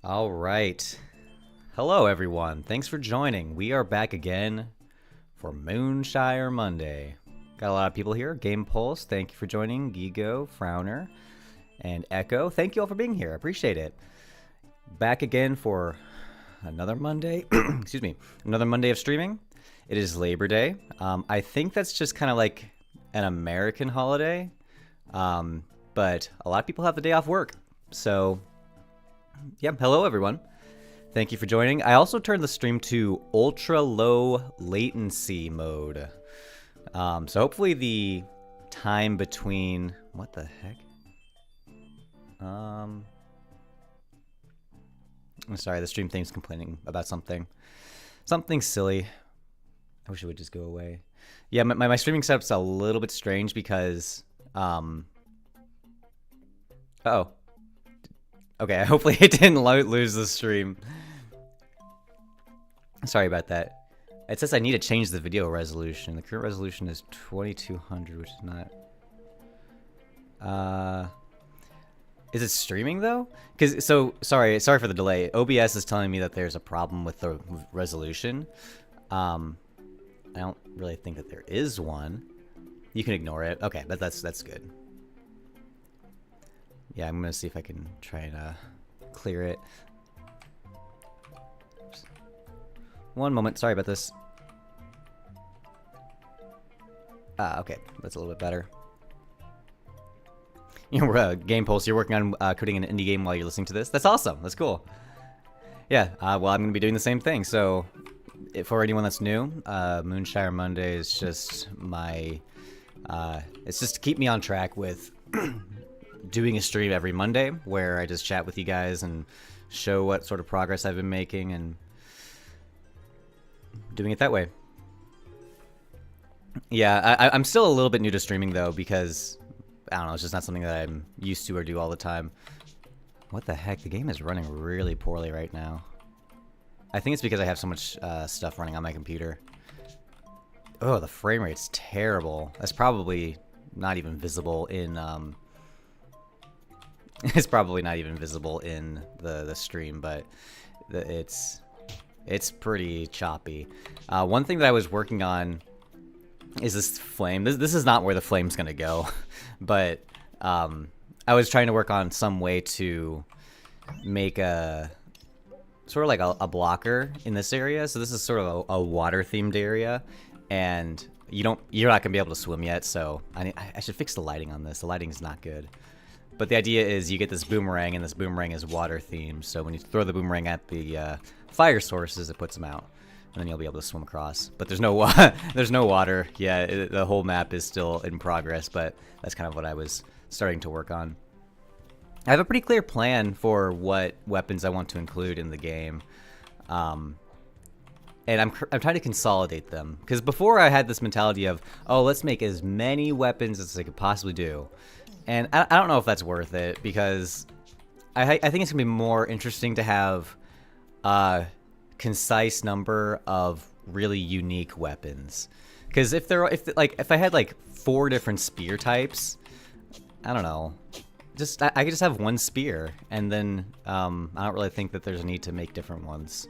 All right. Hello, everyone. Thanks for joining. We are back again for Moonshire Monday. Got a lot of people here. Game Pulse, thank you for joining. Gigo, Frowner, and Echo. Thank you all for being here. I appreciate it. Back again for another Monday. Excuse me. Another Monday of streaming. It is Labor Day. I think that's just kind of like an American holiday. But a lot of people have the day off work. So, yeah, hello everyone. Thank you for joining. I also turned the stream to ultra low latency mode. So hopefully the time between... What the heck? I'm sorry, the stream thing's complaining about something. Something silly. I wish it would just go away. Yeah, my streaming setup's a little bit strange because... Uh-oh. Okay, hopefully it didn't lose the stream. Sorry about that. It says I need to change the video resolution. The current resolution is 2200, which is not... Is it streaming though? Sorry for the delay. OBS is telling me that there's a problem with the resolution. I don't really think that there is one. You can ignore it. Okay, but that's good. Yeah, I'm gonna see if I can try and clear it. Oops. One moment, sorry about this. Okay, that's a little bit better. You're Game Pulse, you're working on coding an indie game while you're listening to this? That's awesome, that's cool. Yeah, well, I'm gonna be doing the same thing, so for anyone that's new, Moonshire Monday is just my... it's just to keep me on track with doing a stream every Monday where I just chat with you guys and show what sort of progress I've been making and doing it that way. Yeah, I'm still a little bit new to streaming though because, I don't know, it's just not something that I'm used to or do all the time. What the heck? The game is running really poorly right now. I think it's because I have so much stuff running on my computer. Oh, the frame rate's terrible. That's probably not even visible in... It's probably not even visible in the stream, but it's pretty choppy. One thing that I was working on is this flame. This is not where the flame's gonna go, but I was trying to work on some way to make a sort of like a blocker in this area. So this is sort of a water themed area, and you're not gonna be able to swim yet. So I should fix the lighting on this. The lighting is not good. But the idea is you get this boomerang, and this boomerang is water themed. So when you throw the boomerang at the fire sources, it puts them out, and then you'll be able to swim across. But there's no there's no water. Yeah, the whole map is still in progress, but that's kind of what I was starting to work on. I have a pretty clear plan for what weapons I want to include in the game, and I'm trying to consolidate them. Because before I had this mentality of, oh, let's make as many weapons as I could possibly do. And I don't know if that's worth it, because I think it's going to be more interesting to have a concise number of really unique weapons. Because if I had like 4 different spear types, I don't know. I could just have one spear, and then I don't really think that there's a need to make different ones.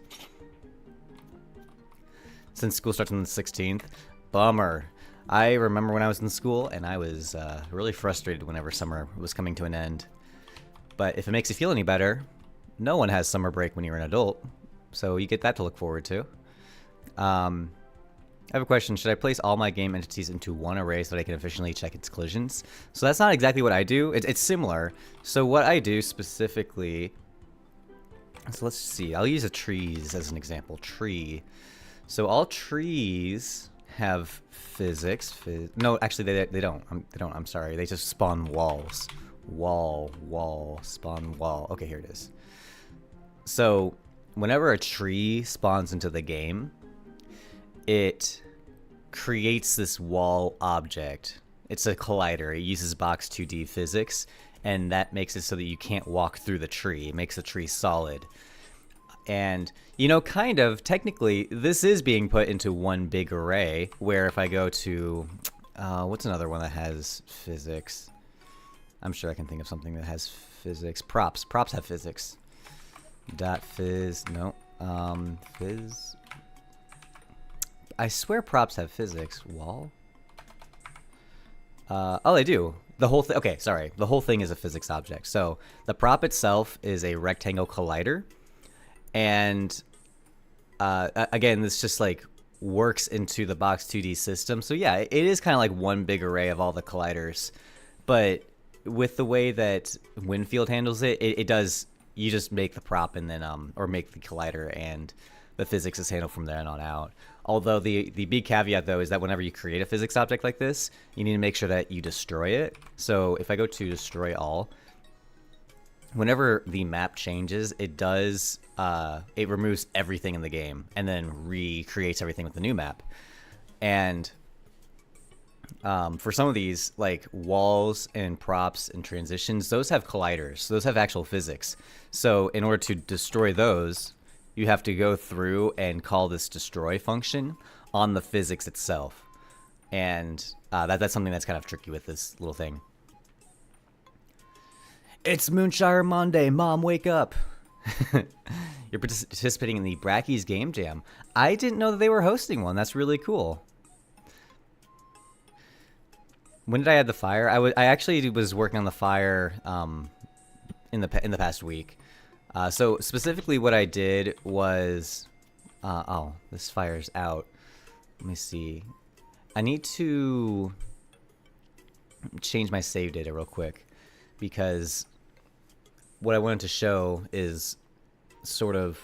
Since school starts on the 16th, bummer. I remember when I was in school, and I was really frustrated whenever summer was coming to an end. But if it makes you feel any better, no one has summer break when you're an adult, so you get that to look forward to. I have a question. Should I place all my game entities into one array so that I can efficiently check its collisions? So that's not exactly what I do. It's similar. So what I do specifically... So let's see. I'll use a trees as an example. Tree. So all trees... have physics. No, actually, they don't. I'm sorry. They just spawn walls. Wall, spawn wall. Okay, here it is. So, whenever a tree spawns into the game, it creates this wall object. It's a collider. It uses box 2D physics, and that makes it so that you can't walk through the tree. It makes the tree solid. And, you know, kind of, technically, this is being put into one big array, where if I go to, what's another one that has physics? I'm sure I can think of something that has physics. Props have physics. Dot fizz. No. Fizz. I swear props have physics. Wall. Oh, they do. The whole thing. Okay, sorry. The whole thing is a physics object. So the prop itself is a rectangle collider, and again, this just like works into the box 2D system. So yeah, it is kind of like one big array of all the colliders, but with the way that Winfield handles it, it does. You just make the prop and then or make the collider, and the physics is handled from then on out. Although the big caveat though is that whenever you create a physics object like this, you need to make sure that you destroy it. So if I go to destroy all, whenever the map changes, it does it removes everything in the game and then recreates everything with the new map. And for some of these, like walls and props and transitions, those have colliders. Those have actual physics. So in order to destroy those, you have to go through and call this destroy function on the physics itself. And that's something that's kind of tricky with this little thing. It's Moonshire Monday. Mom, wake up. You're participating in the Brackies Game Jam. I didn't know that they were hosting one. That's really cool. When did I add the fire? I actually was working on the fire in the past week. So specifically what I did was, oh, this fire's out. Let me see. I need to change my save data real quick, because what I wanted to show is sort of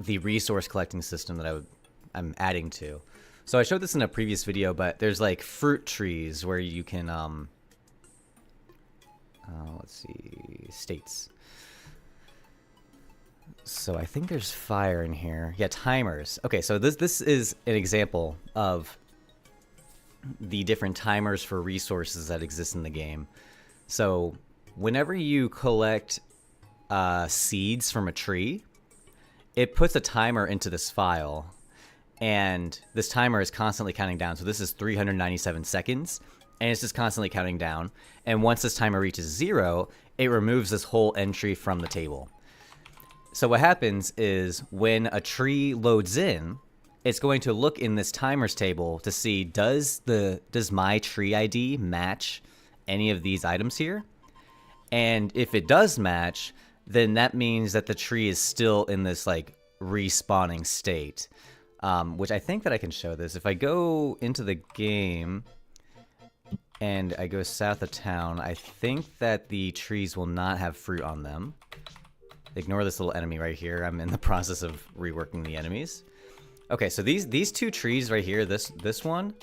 the resource collecting system that I'm adding to. So I showed this in a previous video, but there's like fruit trees where you can, let's see, states. So I think there's fire in here. Yeah, timers. Okay, so this is an example of the different timers for resources that exist in the game. So whenever you collect seeds from a tree, it puts a timer into this file, and this timer is constantly counting down. So this is 397 seconds, and it's just constantly counting down. And once this timer reaches 0, it removes this whole entry from the table. So what happens is when a tree loads in, it's going to look in this timers table to see, does my tree ID match any of these items here? And if it does match, then that means that the tree is still in this like respawning state, which I think that I can show this. If I go into the game and I go south of town, I think that the trees will not have fruit on them. Ignore this little enemy right here. I'm in the process of reworking the enemies. Okay, so these two trees right here, this one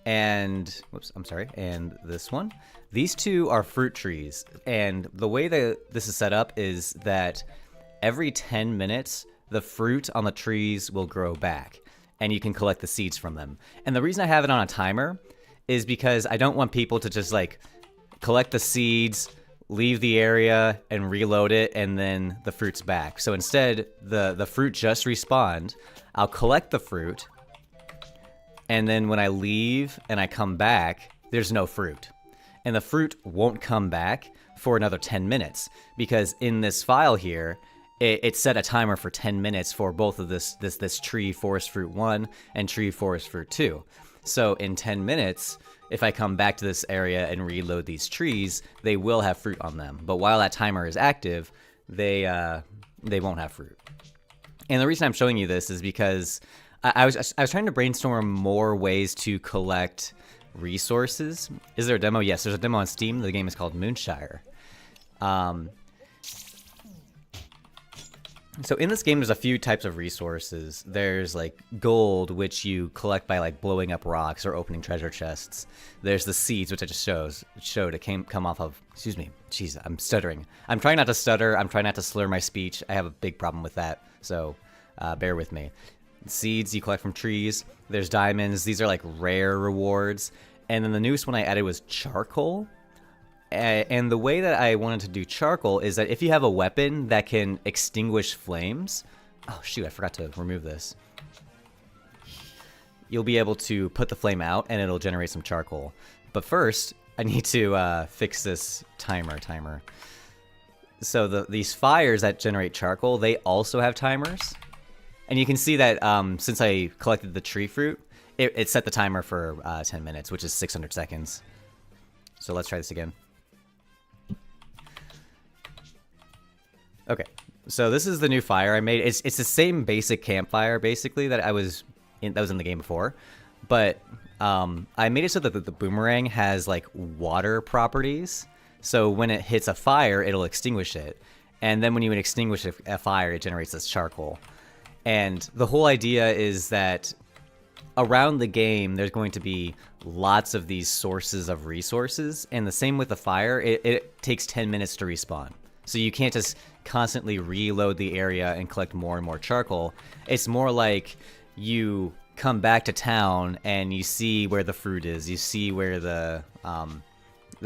and whoops, I'm sorry, and this one. These two are fruit trees, and the way that this is set up is that every 10 minutes the fruit on the trees will grow back, and you can collect the seeds from them. And the reason I have it on a timer is because I don't want people to just like collect the seeds, leave the area, and reload it, and then the fruit's back. So instead, the fruit just respawned. I'll collect the fruit, and then when I leave and I come back, there's no fruit. And the fruit won't come back for another 10 minutes, because in this file here, it set a timer for 10 minutes for both of this tree forest fruit 1 and tree forest fruit 2. So in 10 minutes, if I come back to this area and reload these trees, they will have fruit on them. But while that timer is active, they won't have fruit. And the reason I'm showing you this is because I was trying to brainstorm more ways to collect resources. Is there a demo? Yes, there's a demo on Steam. The game is called Moonshire. So in this game, there's a few types of resources. There's like gold, which you collect by like blowing up rocks or opening treasure chests. There's the seeds, which I just showed. It come off of, excuse me, jeez, I'm stuttering. I'm trying not to stutter. I'm trying not to slur my speech. I have a big problem with that, so bear with me. Seeds you collect from trees. There's diamonds. These are like rare rewards. And then the newest one I added was charcoal. And the way that I wanted to do charcoal is that if you have a weapon that can extinguish flames, oh shoot, I forgot to remove this. You'll be able to put the flame out and it'll generate some charcoal. But first, I need to fix this timer. so these fires that generate charcoal, they also have timers. And you can see that since I collected the tree fruit, it set the timer for 10 minutes, which is 600 seconds. So let's try this again. Okay, so this is the new fire I made. It's the same basic campfire, basically, that was in the game before. But I made it so that the boomerang has, like, water properties. So when it hits a fire, it'll extinguish it. And then when you extinguish a fire, it generates this charcoal. And the whole idea is that around the game, there's going to be lots of these sources of resources. And the same with the fire, it takes 10 minutes to respawn. So you can't just constantly reload the area and collect more and more charcoal. It's more like you come back to town and you see where the fruit is. You see where the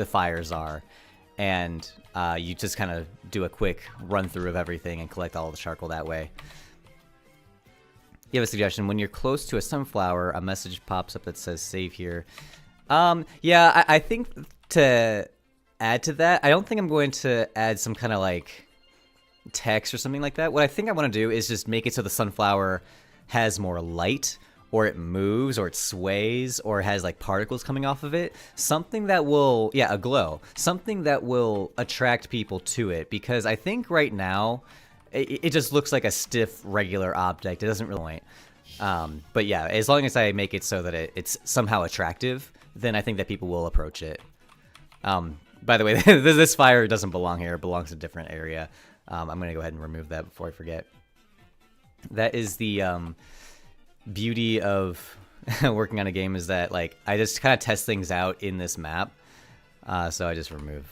fires are. And you just kind of do a quick run through of everything and collect all the charcoal that way. You have a suggestion. When you're close to a sunflower, a message pops up that says save here. Yeah, I think to add to that, I don't think I'm going to add some kind of like text or something like that. What I think I want to do is just make it so the sunflower has more light, or it moves, or it sways, or has like particles coming off of it. Something that will, yeah, a glow. Something that will attract people to it, because I think right now it just looks like a stiff, regular object. It doesn't really point. But yeah, as long as I make it so that it's somehow attractive, then I think that people will approach it. By the way, this fire doesn't belong here. It belongs to a different area. I'm going to go ahead and remove that before I forget. That is the beauty of working on a game, is that like I just kind of test things out in this map. So I'm just going to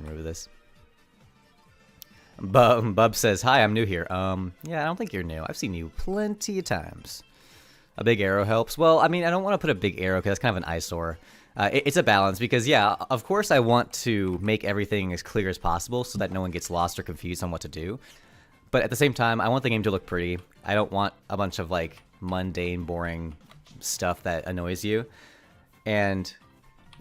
remove this. Bub says, hi, I'm new here. Yeah, I don't think you're new. I've seen you plenty of times. A big arrow helps. Well, I mean, I don't want to put a big arrow because that's kind of an eyesore. It's a balance because, yeah, of course I want to make everything as clear as possible so that no one gets lost or confused on what to do. But at the same time, I want the game to look pretty. I don't want a bunch of, like, mundane, boring stuff that annoys you. And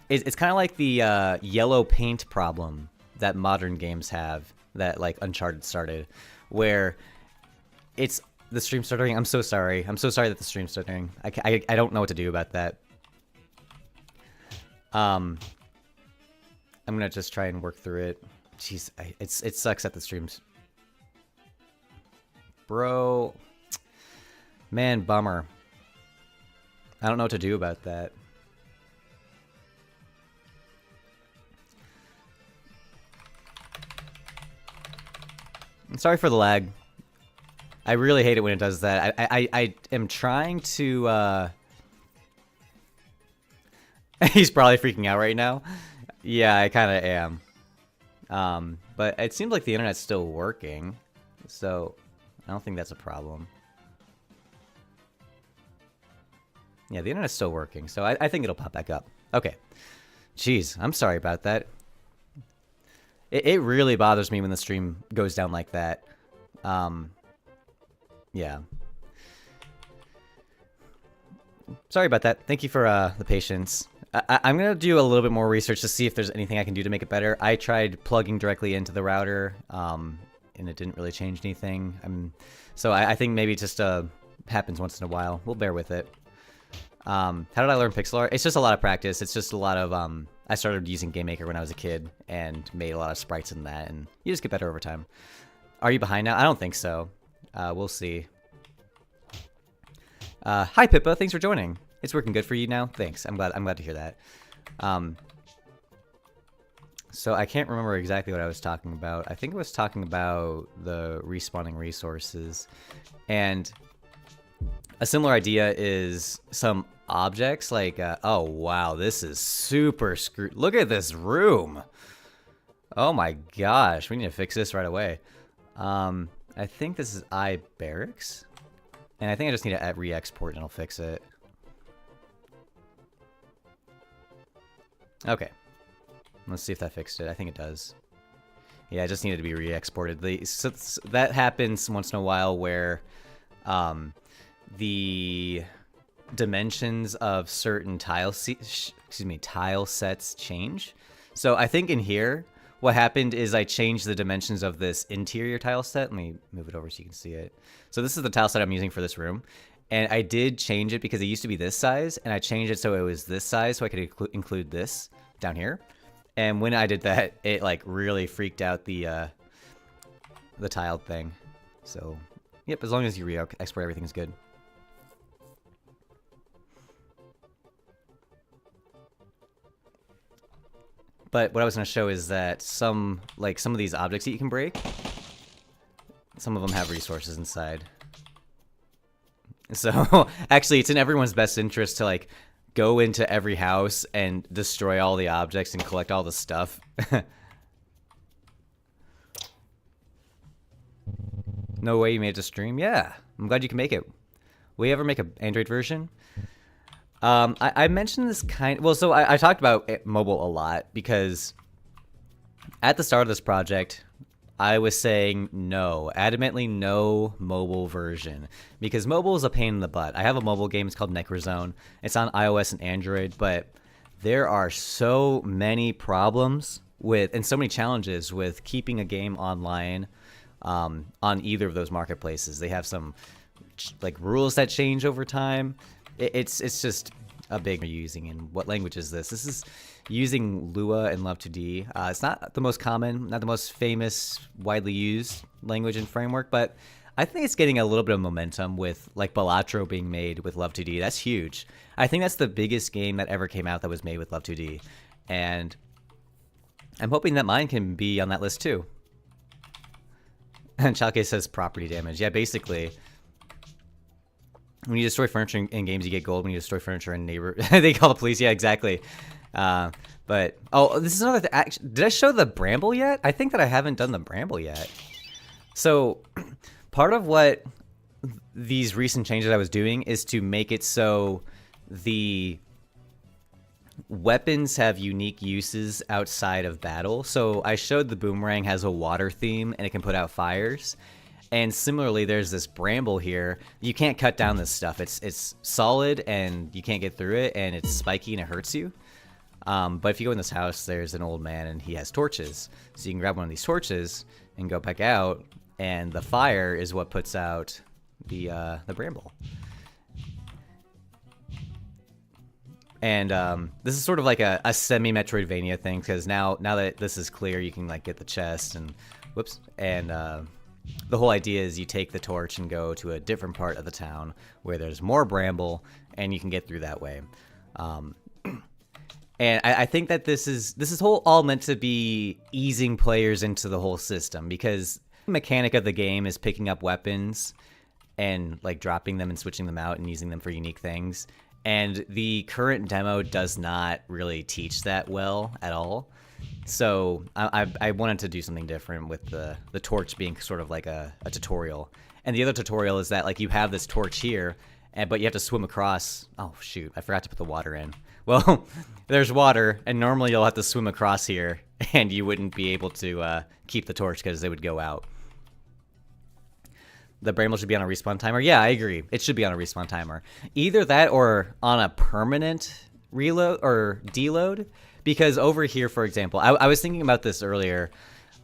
it's kind of like the yellow paint problem that modern games have, that like Uncharted started, where it's the stream stuttering. I'm so sorry. I'm so sorry that the stream's stuttering. I don't know what to do about that. I'm gonna just try and work through it. Jeez, it sucks that the streams. Bro, man, bummer. I don't know what to do about that. I'm sorry for the lag. I really hate it when it does that. I am trying to... He's probably freaking out right now. Yeah, I kind of am. But it seems like the internet's still working. So, I don't think that's a problem. Yeah, the internet's still working. So, I think it'll pop back up. Okay. Jeez, I'm sorry about that. It really bothers me when the stream goes down like that. Yeah. Sorry about that. Thank you for the patience. I'm going to do a little bit more research to see if there's anything I can do to make it better. I tried plugging directly into the router, and it didn't really change anything. So I think maybe it just happens once in a while. We'll bear with it. How did I learn pixel art? It's just a lot of practice. It's just a lot of... I started using GameMaker when I was a kid and made a lot of sprites in that, and you just get better over time. Are you behind now? I don't think so. We'll see. Hi, Pippa. Thanks for joining. It's working good for you now? Thanks. I'm glad to hear that. So I can't remember exactly what I was talking about. I think I was talking about the respawning resources. And a similar idea is some objects like, oh wow, this is super screwed. Look at this room. Oh my gosh, we need to fix this right away. I think this is barracks, and I think I just need to re-export and it'll fix it. Okay, let's see if that fixed it. I think it does. Yeah, it just needed to be re-exported. So that happens once in a while where the dimensions of certain tile sets change. So I think in here, what happened is I changed the dimensions of this interior tile set. Let me move it over so you can see it. So this is the tile set I'm using for this room. And I did change it because it used to be this size, and I changed it so it was this size so I could include this down here. And when I did that, it like really freaked out the tiled thing. So, yep, as long as you re-export, everything's good. But what I was going to show is that some of these objects that you can break, some of them have resources inside. So actually, it's in everyone's best interest to like go into every house and destroy all the objects and collect all the stuff. No way you made it to stream? Yeah, I'm glad you can make it. Will you ever make an Android version? I mentioned this so I talked about mobile a lot because at the start of this project, I was saying no, adamantly no mobile version, because mobile is a pain in the butt. I have a mobile game, it's called Necrozone. It's on iOS and Android, but there are so many problems and so many challenges with keeping a game online on either of those marketplaces. They have some like rules that change over time. It's just a big using. And what language is this? This is using Lua and Love2D. It's not the most common, not the most famous, widely used language and framework, but I think it's getting a little bit of momentum with like Balatro being made with Love2D. That's huge. I think that's the biggest game that ever came out that was made with Love2D. And I'm hoping that mine can be on that list too. And Chalke says property damage. Yeah, basically. When you destroy furniture in games, you get gold. When you destroy furniture in they call the police. Yeah, exactly. But oh, this is another thing. Did I show the bramble yet? I think that I haven't done the bramble yet. So part of what these recent changes I was doing is to make it so the weapons have unique uses outside of battle. So I showed the boomerang has a water theme and it can put out fires. And similarly, there's this bramble here. You can't cut down this stuff. It's solid and you can't get through it, and it's spiky and it hurts you. But if you go in this house, there's an old man and he has torches. So you can grab one of these torches and go back out, and the fire is what puts out the bramble. And this is sort of like a semi-Metroidvania thing, because now that this is clear, you can like get the chest and whoops, and the whole idea is you take the torch and go to a different part of the town where there's more bramble, and you can get through that way. And I think that this is all meant to be easing players into the whole system, because the mechanic of the game is picking up weapons and like dropping them and switching them out and using them for unique things. And the current demo does not really teach that well at all. So I wanted to do something different with the torch being sort of like a tutorial. And the other tutorial is that like you have this torch here, but you have to swim across. Oh shoot, I forgot to put the water in. Well, there's water, and normally you'll have to swim across here, and you wouldn't be able to keep the torch because it would go out. The bramble should be on a respawn timer. Yeah, I agree. It should be on a respawn timer. Either that or on a permanent reload or deload. Because over here, for example, I was thinking about this earlier.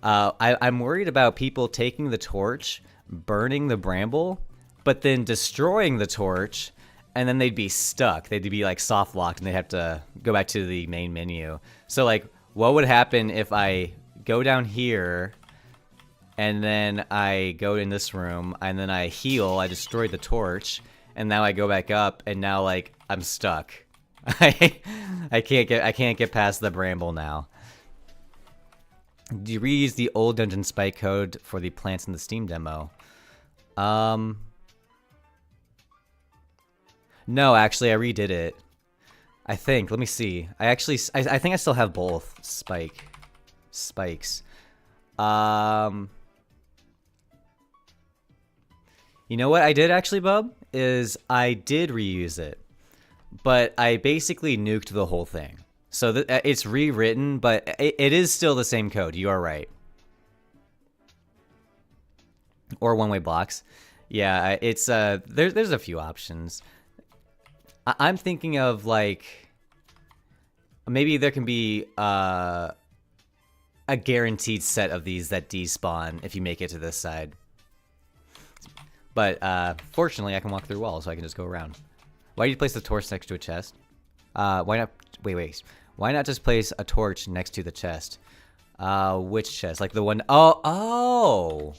I'm worried about people taking the torch, burning the bramble, but then destroying the torch, and then they'd be stuck. They'd be like soft locked, and they'd have to go back to the main menu. So like, what would happen if I go down here, and then I go in this room, and then I heal, I destroy the torch, and now I go back up, and now like I'm stuck. I can't get past the bramble now. Do you reuse the old dungeon spike code for the plants in the Steam demo? No, actually, I redid it. I think. Let me see. I think I still have both spikes. You know what I did actually, Bub? Is I did reuse it, but I basically nuked the whole thing. So it's rewritten, but it is still the same code. You are right. Or one-way blocks. Yeah, it's there's a few options. I'm thinking of like maybe there can be a guaranteed set of these that despawn if you make it to this side. But fortunately, I can walk through walls, so I can just go around. Why do you place the torch next to a chest? Why not? Wait. Why not just place a torch next to the chest? Which chest? Like the one? Oh.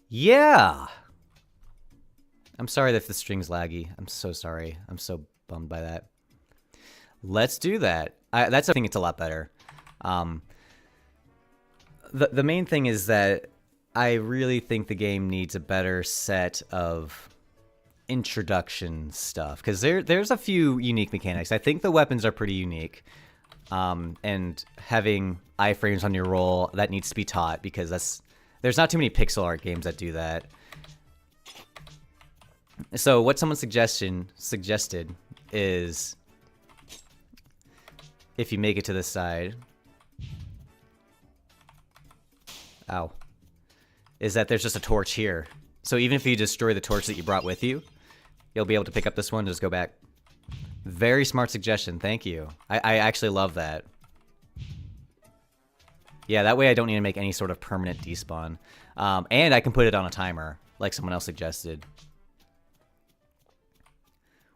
Yeah. I'm sorry if the string's laggy. I'm so sorry. I'm so bummed by that. Let's do that. I think it's a lot better. The main thing is that I really think the game needs a better set of introduction stuff, because there's a few unique mechanics. I think the weapons are pretty unique, and having iframes on your roll, that needs to be taught, because there's not too many pixel art games that do that. So what someone suggested is, if you make it to this side, is that there's just a torch here. So even if you destroy the torch that you brought with you, you'll be able to pick up this one and just go back. Very smart suggestion. Thank you. I actually love that. Yeah, that way I don't need to make any sort of permanent despawn. And I can put it on a timer, like someone else suggested.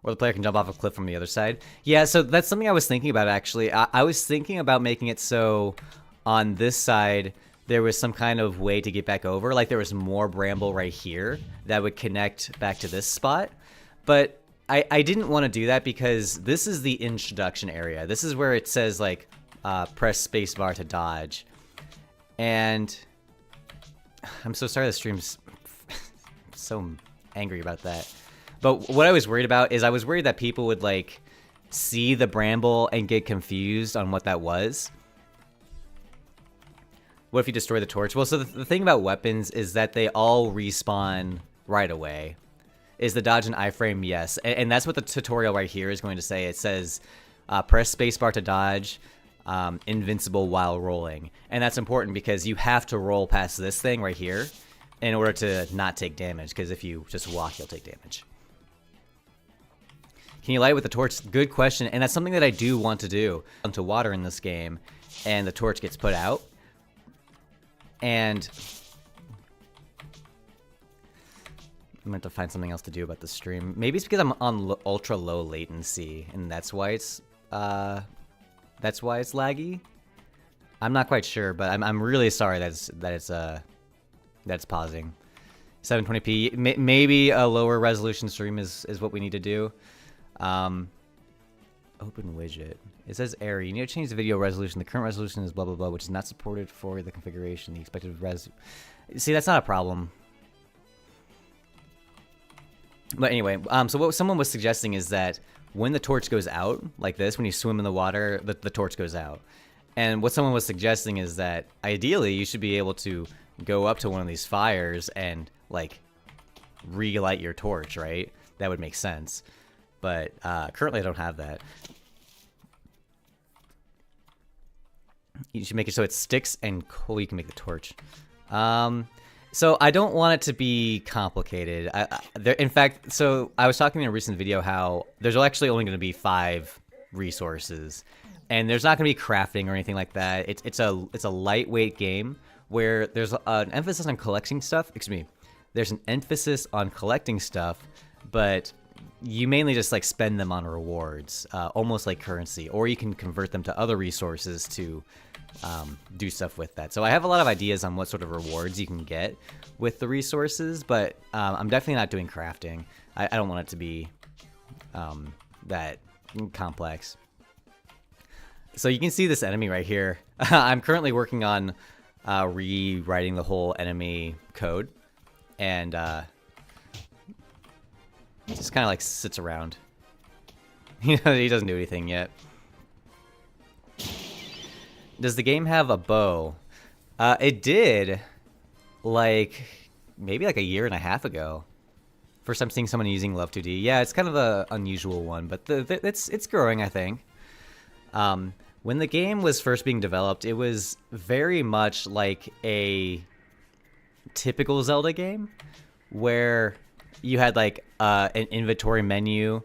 Or the player can jump off a cliff from the other side. Yeah, so that's something I was thinking about, actually. I was thinking about making it so on this side there was some kind of way to get back over. Like there was more bramble right here that would connect back to this spot. But I didn't want to do that, because this is the introduction area. This is where it says, like, press spacebar to dodge. And I'm so sorry the stream's so angry about that. But what I was worried about is I was worried that people would, like, see the bramble and get confused on what that was. What if you destroy the torch? Well, so the thing about weapons is that they all respawn right away. Is the dodge an iframe? Yes. And that's what the tutorial right here is going to say. It says, press spacebar to dodge, invincible while rolling. And that's important, because you have to roll past this thing right here in order to not take damage, because if you just walk, you'll take damage. Can you light with the torch? Good question, and that's something that I do want to do. Into water in this game, and the torch gets put out. And I'm going to find something else to do about the stream. Maybe it's because I'm on ultra low latency, and that's why it's laggy. I'm not quite sure, but I'm really sorry that it's pausing. 720p. Maybe a lower resolution stream is what we need to do. Open widget. It says error. You need to change the video resolution. The current resolution is blah blah blah, which is not supported for the configuration. The expected res. See, that's not a problem. But anyway, so what someone was suggesting is that when the torch goes out, like this, when you swim in the water, the torch goes out. And what someone was suggesting is that ideally you should be able to go up to one of these fires and, like, relight your torch, right? That would make sense. But currently I don't have that. You should make it so it sticks and cool. You can make the torch. So I don't want it to be complicated. In fact, so I was talking in a recent video how there's actually only going to be 5 resources, and there's not going to be crafting or anything like that. It's a lightweight game where there's an emphasis on collecting stuff. Excuse me. There's an emphasis on collecting stuff, but you mainly just, like, spend them on rewards, almost like currency, or you can convert them to other resources to do stuff with that. So I have a lot of ideas on what sort of rewards you can get with the resources, but I'm definitely not doing crafting. I don't want it to be that complex. So you can see this enemy right here. I'm currently working on rewriting the whole enemy code, and he just kind of, like, sits around. He doesn't do anything yet. Does the game have a bow? It did, like, maybe like a year and a half ago. First time seeing someone using Love 2D. Yeah, it's kind of an unusual one, but it's growing, I think. When the game was first being developed, it was very much like a typical Zelda game, where you had, like, an inventory menu,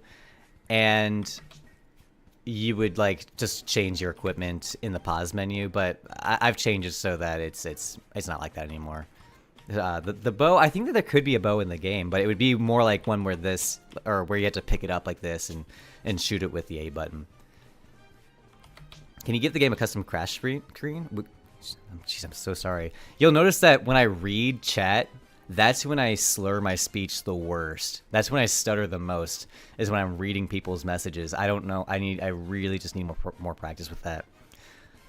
and you would like just change your equipment in the pause menu, but I've changed it so that it's not like that anymore. The bow, I think that there could be a bow in the game, but it would be more like one where this, or where you have to pick it up like this and shoot it with the A button. Can you give the game a custom crash screen? Jeez, I'm so sorry. You'll notice that when I read chat, that's when I slur my speech the worst. That's when I stutter the most, is when I'm reading people's messages. I don't know. I really just need more practice with that.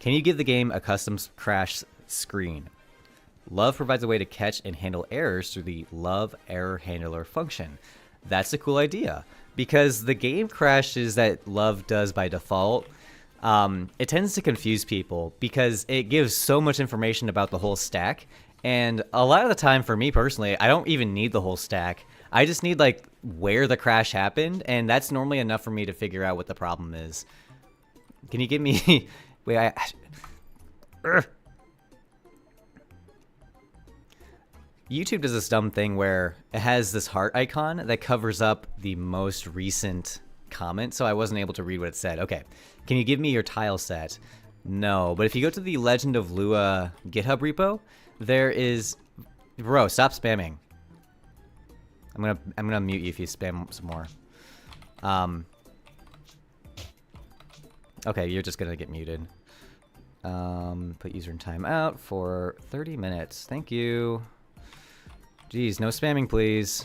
Can you give the game a custom crash screen? Love provides a way to catch and handle errors through the Love Error Handler function. That's a cool idea, because the game crashes that Love does by default, it tends to confuse people because it gives so much information about the whole stack. And a lot of the time, for me personally, I don't even need the whole stack. I just need like where the crash happened, and that's normally enough for me to figure out what the problem is. Can you give me... Wait, YouTube does this dumb thing where it has this heart icon that covers up the most recent comment, so I wasn't able to read what it said. Okay, can you give me your tile set? No, but if you go to the Legend of Lua GitHub repo, there is... Bro, stop spamming. I'm gonna mute you if you spam some more. Okay, you're just gonna get muted. Put user in timeout for 30 minutes. Thank you. Jeez, no spamming, please.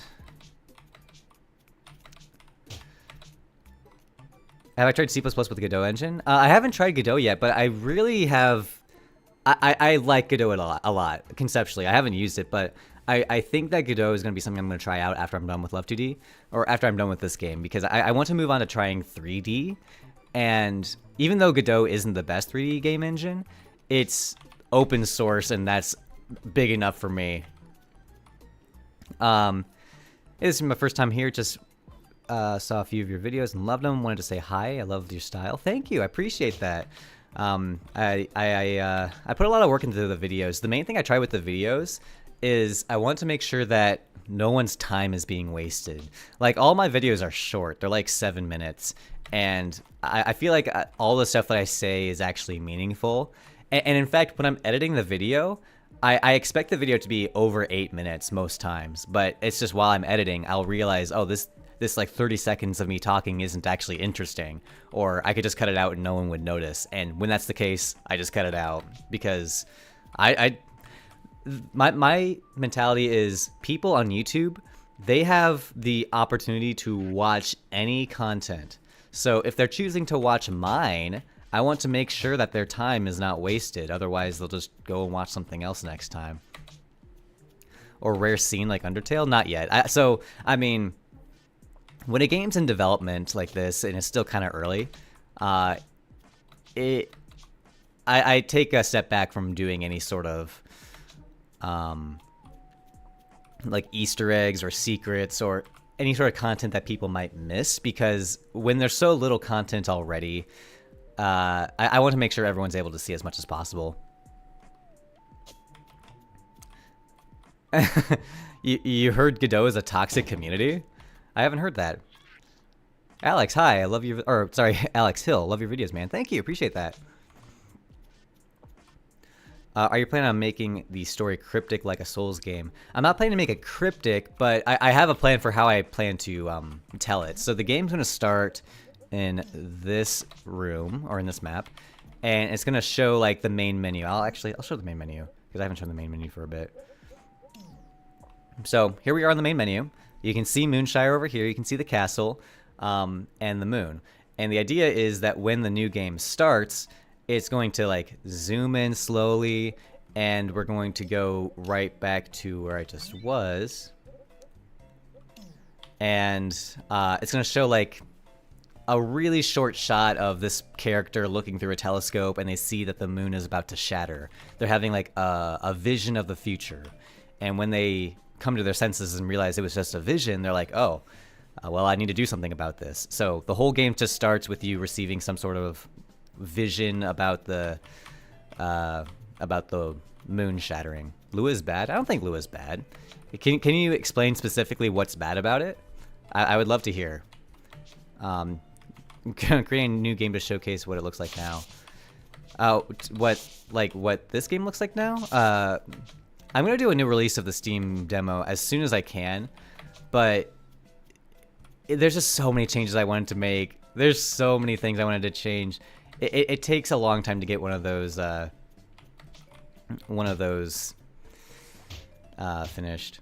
Have I tried C++ with the Godot engine? I haven't tried Godot yet, but I really have... I like Godot a lot, conceptually. I haven't used it, but I think that Godot is going to be something I'm going to try out after I'm done with Love 2D, or after I'm done with this game, because I want to move on to trying 3D, and even though Godot isn't the best 3D game engine, it's open source, and that's big enough for me. This is my first time here, just saw a few of your videos and loved them, wanted to say hi, I loved your style. Thank you, I appreciate that. I put a lot of work into the videos. The main thing I try with the videos is I want to make sure that no one's time is being wasted. Like, all my videos are short, they're like 7 minutes, and I feel like all the stuff that I say is actually meaningful. And in fact, when I'm editing the video, I expect the video to be over 8 minutes most times, but it's just while I'm editing, I'll realize, oh, this like 30 seconds of me talking isn't actually interesting, or I could just cut it out and no one would notice. And when that's the case, I just cut it out, because my mentality is people on YouTube, they have the opportunity to watch any content. So if they're choosing to watch mine, I want to make sure that their time is not wasted. Otherwise, they'll just go and watch something else next time. Or rare scene like Undertale? Not yet. I mean, when a game's in development like this, and it's still kind of early, I take a step back from doing any sort of like Easter eggs or secrets or any sort of content that people might miss, because when there's so little content already, I want to make sure everyone's able to see as much as possible. You heard Godot is a toxic community? I haven't heard that. Alex, hi, I love your... Or, sorry, Alex Hill, love your videos, man. Thank you, appreciate that. Are you planning on making the story cryptic like a Souls game? I'm not planning to make it cryptic, but I have a plan for how I plan to tell it. So the game's going to start in this room, or in this map, and it's going to show like the main menu. I'll show the main menu, because I haven't shown the main menu for a bit. So here we are on the main menu. You can see Moonshire over here, you can see the castle, and the moon. And the idea is that when the new game starts, it's going to like zoom in slowly, and we're going to go right back to where I just was. And it's going to show like a really short shot of this character looking through a telescope, and they see that the moon is about to shatter. They're having like a vision of the future. And when they come to their senses and realize it was just a vision, they're like, oh, well, I need to do something about this. So the whole game just starts with you receiving some sort of vision about the moon shattering. Lua is bad? I don't think Lua is bad. Can you explain specifically what's bad about it? I would love to hear. creating a new game to showcase what it looks like now. What this game looks like now? I'm gonna do a new release of the Steam demo as soon as I can, but there's just so many changes I wanted to make. There's so many things I wanted to change. It takes a long time to get one of those finished.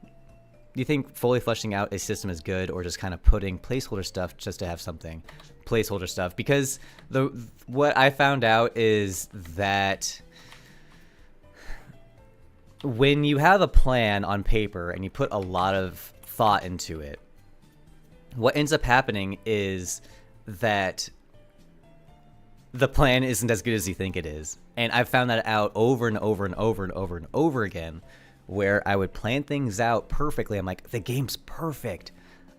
Do you think fully fleshing out a system is good, or just kind of putting placeholder stuff just to have something? Placeholder stuff, because what I found out is that when you have a plan on paper and you put a lot of thought into it, what ends up happening is that the plan isn't as good as you think it is. And I've found that out over and over and over and over and over again, where I would plan things out perfectly. I'm like, the game's perfect.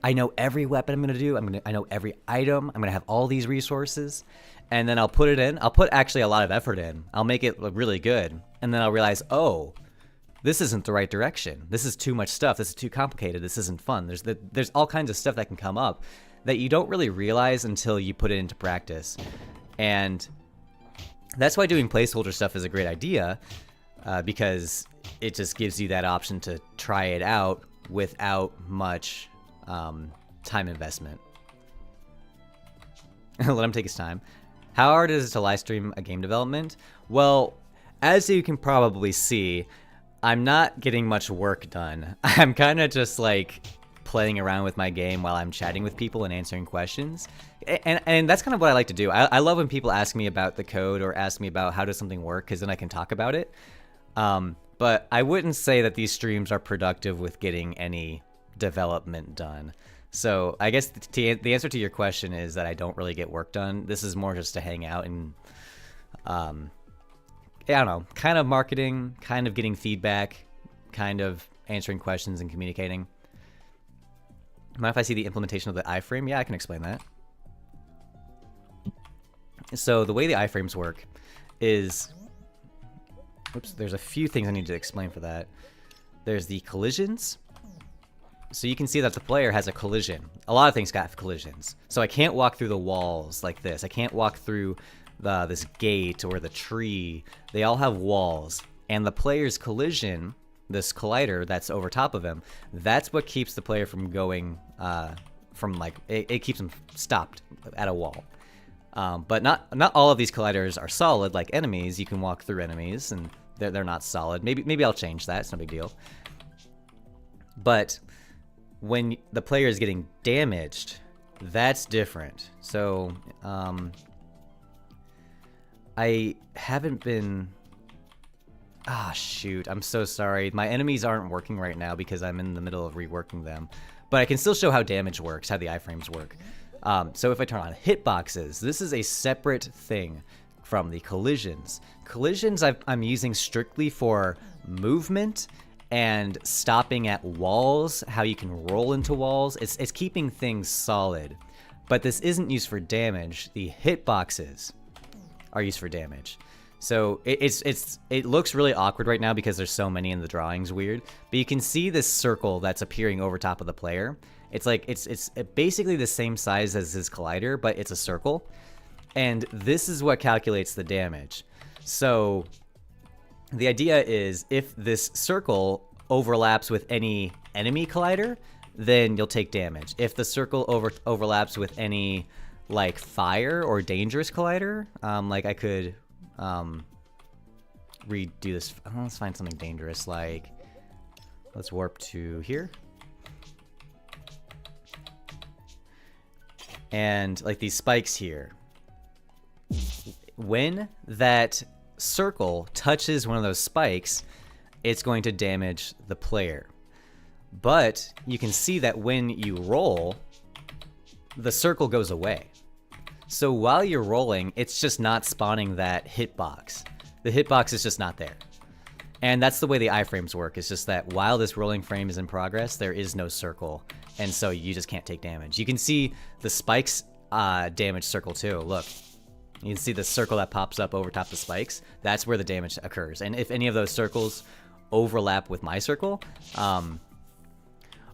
I know every weapon I'm going to do. I know every item. I'm going to have all these resources. And then I'll put it in. I'll put actually a lot of effort in. I'll make it look really good. And then I'll realize, oh, this isn't the right direction. This is too much stuff. This is too complicated. This isn't fun. There's all kinds of stuff that can come up that you don't really realize until you put it into practice. And that's why doing placeholder stuff is a great idea, because it just gives you that option to try it out without much time investment. Let him take his time. How hard is it to live stream a game development? Well, as you can probably see, I'm not getting much work done. I'm kind of just like playing around with my game while I'm chatting with people and answering questions. And that's kind of what I like to do. I love when people ask me about the code or ask me about how does something work, because then I can talk about it. But I wouldn't say that these streams are productive with getting any development done. So I guess the answer to your question is that I don't really get work done. This is more just to hang out and, I don't know, kind of marketing, kind of getting feedback, kind of answering questions and communicating. Mind if I see the implementation of the iframe? Yeah, I can explain that. So the way the iframes work is, oops, there's a few things I need to explain for that. There's the collisions. So you can see that the player has a collision. A lot of things got collisions. So I can't walk through the walls like this. I can't walk through this gate or the tree. They all have walls. And the player's collision, this collider that's over top of him, that's what keeps the player from going, it keeps him stopped at a wall. But not all of these colliders are solid like enemies. You can walk through enemies and they're not solid. Maybe I'll change that. It's no big deal. But when the player is getting damaged, that's different. So I haven't been... Ah, shoot. I'm so sorry. My enemies aren't working right now because I'm in the middle of reworking them. But I can still show how damage works, how the iframes work. So if I turn on hitboxes, this is a separate thing from the collisions. Collisions I'm using strictly for movement and stopping at walls, how you can roll into walls. It's keeping things solid. But this isn't used for damage. The hitboxes are used for damage. So it looks really awkward right now because there's so many and the drawing's weird. But you can see this circle that's appearing over top of the player. It's like it's basically the same size as his collider, but it's a circle. And this is what calculates the damage. So the idea is if this circle overlaps with any enemy collider, then you'll take damage. If the circle overlaps with any like fire or dangerous collider, like I could redo this. Let's find something dangerous, like let's warp to here. And like these spikes here, when that circle touches one of those spikes, it's going to damage the player. But you can see that when you roll, the circle goes away. So while you're rolling, it's just not spawning that hitbox. The hitbox is just not there. And that's the way the iframes work. It's just that while this rolling frame is in progress, there is no circle. And so you just can't take damage. You can see the spikes damage circle too. Look, you can see the circle that pops up over top the spikes. That's where the damage occurs. And if any of those circles overlap with my circle,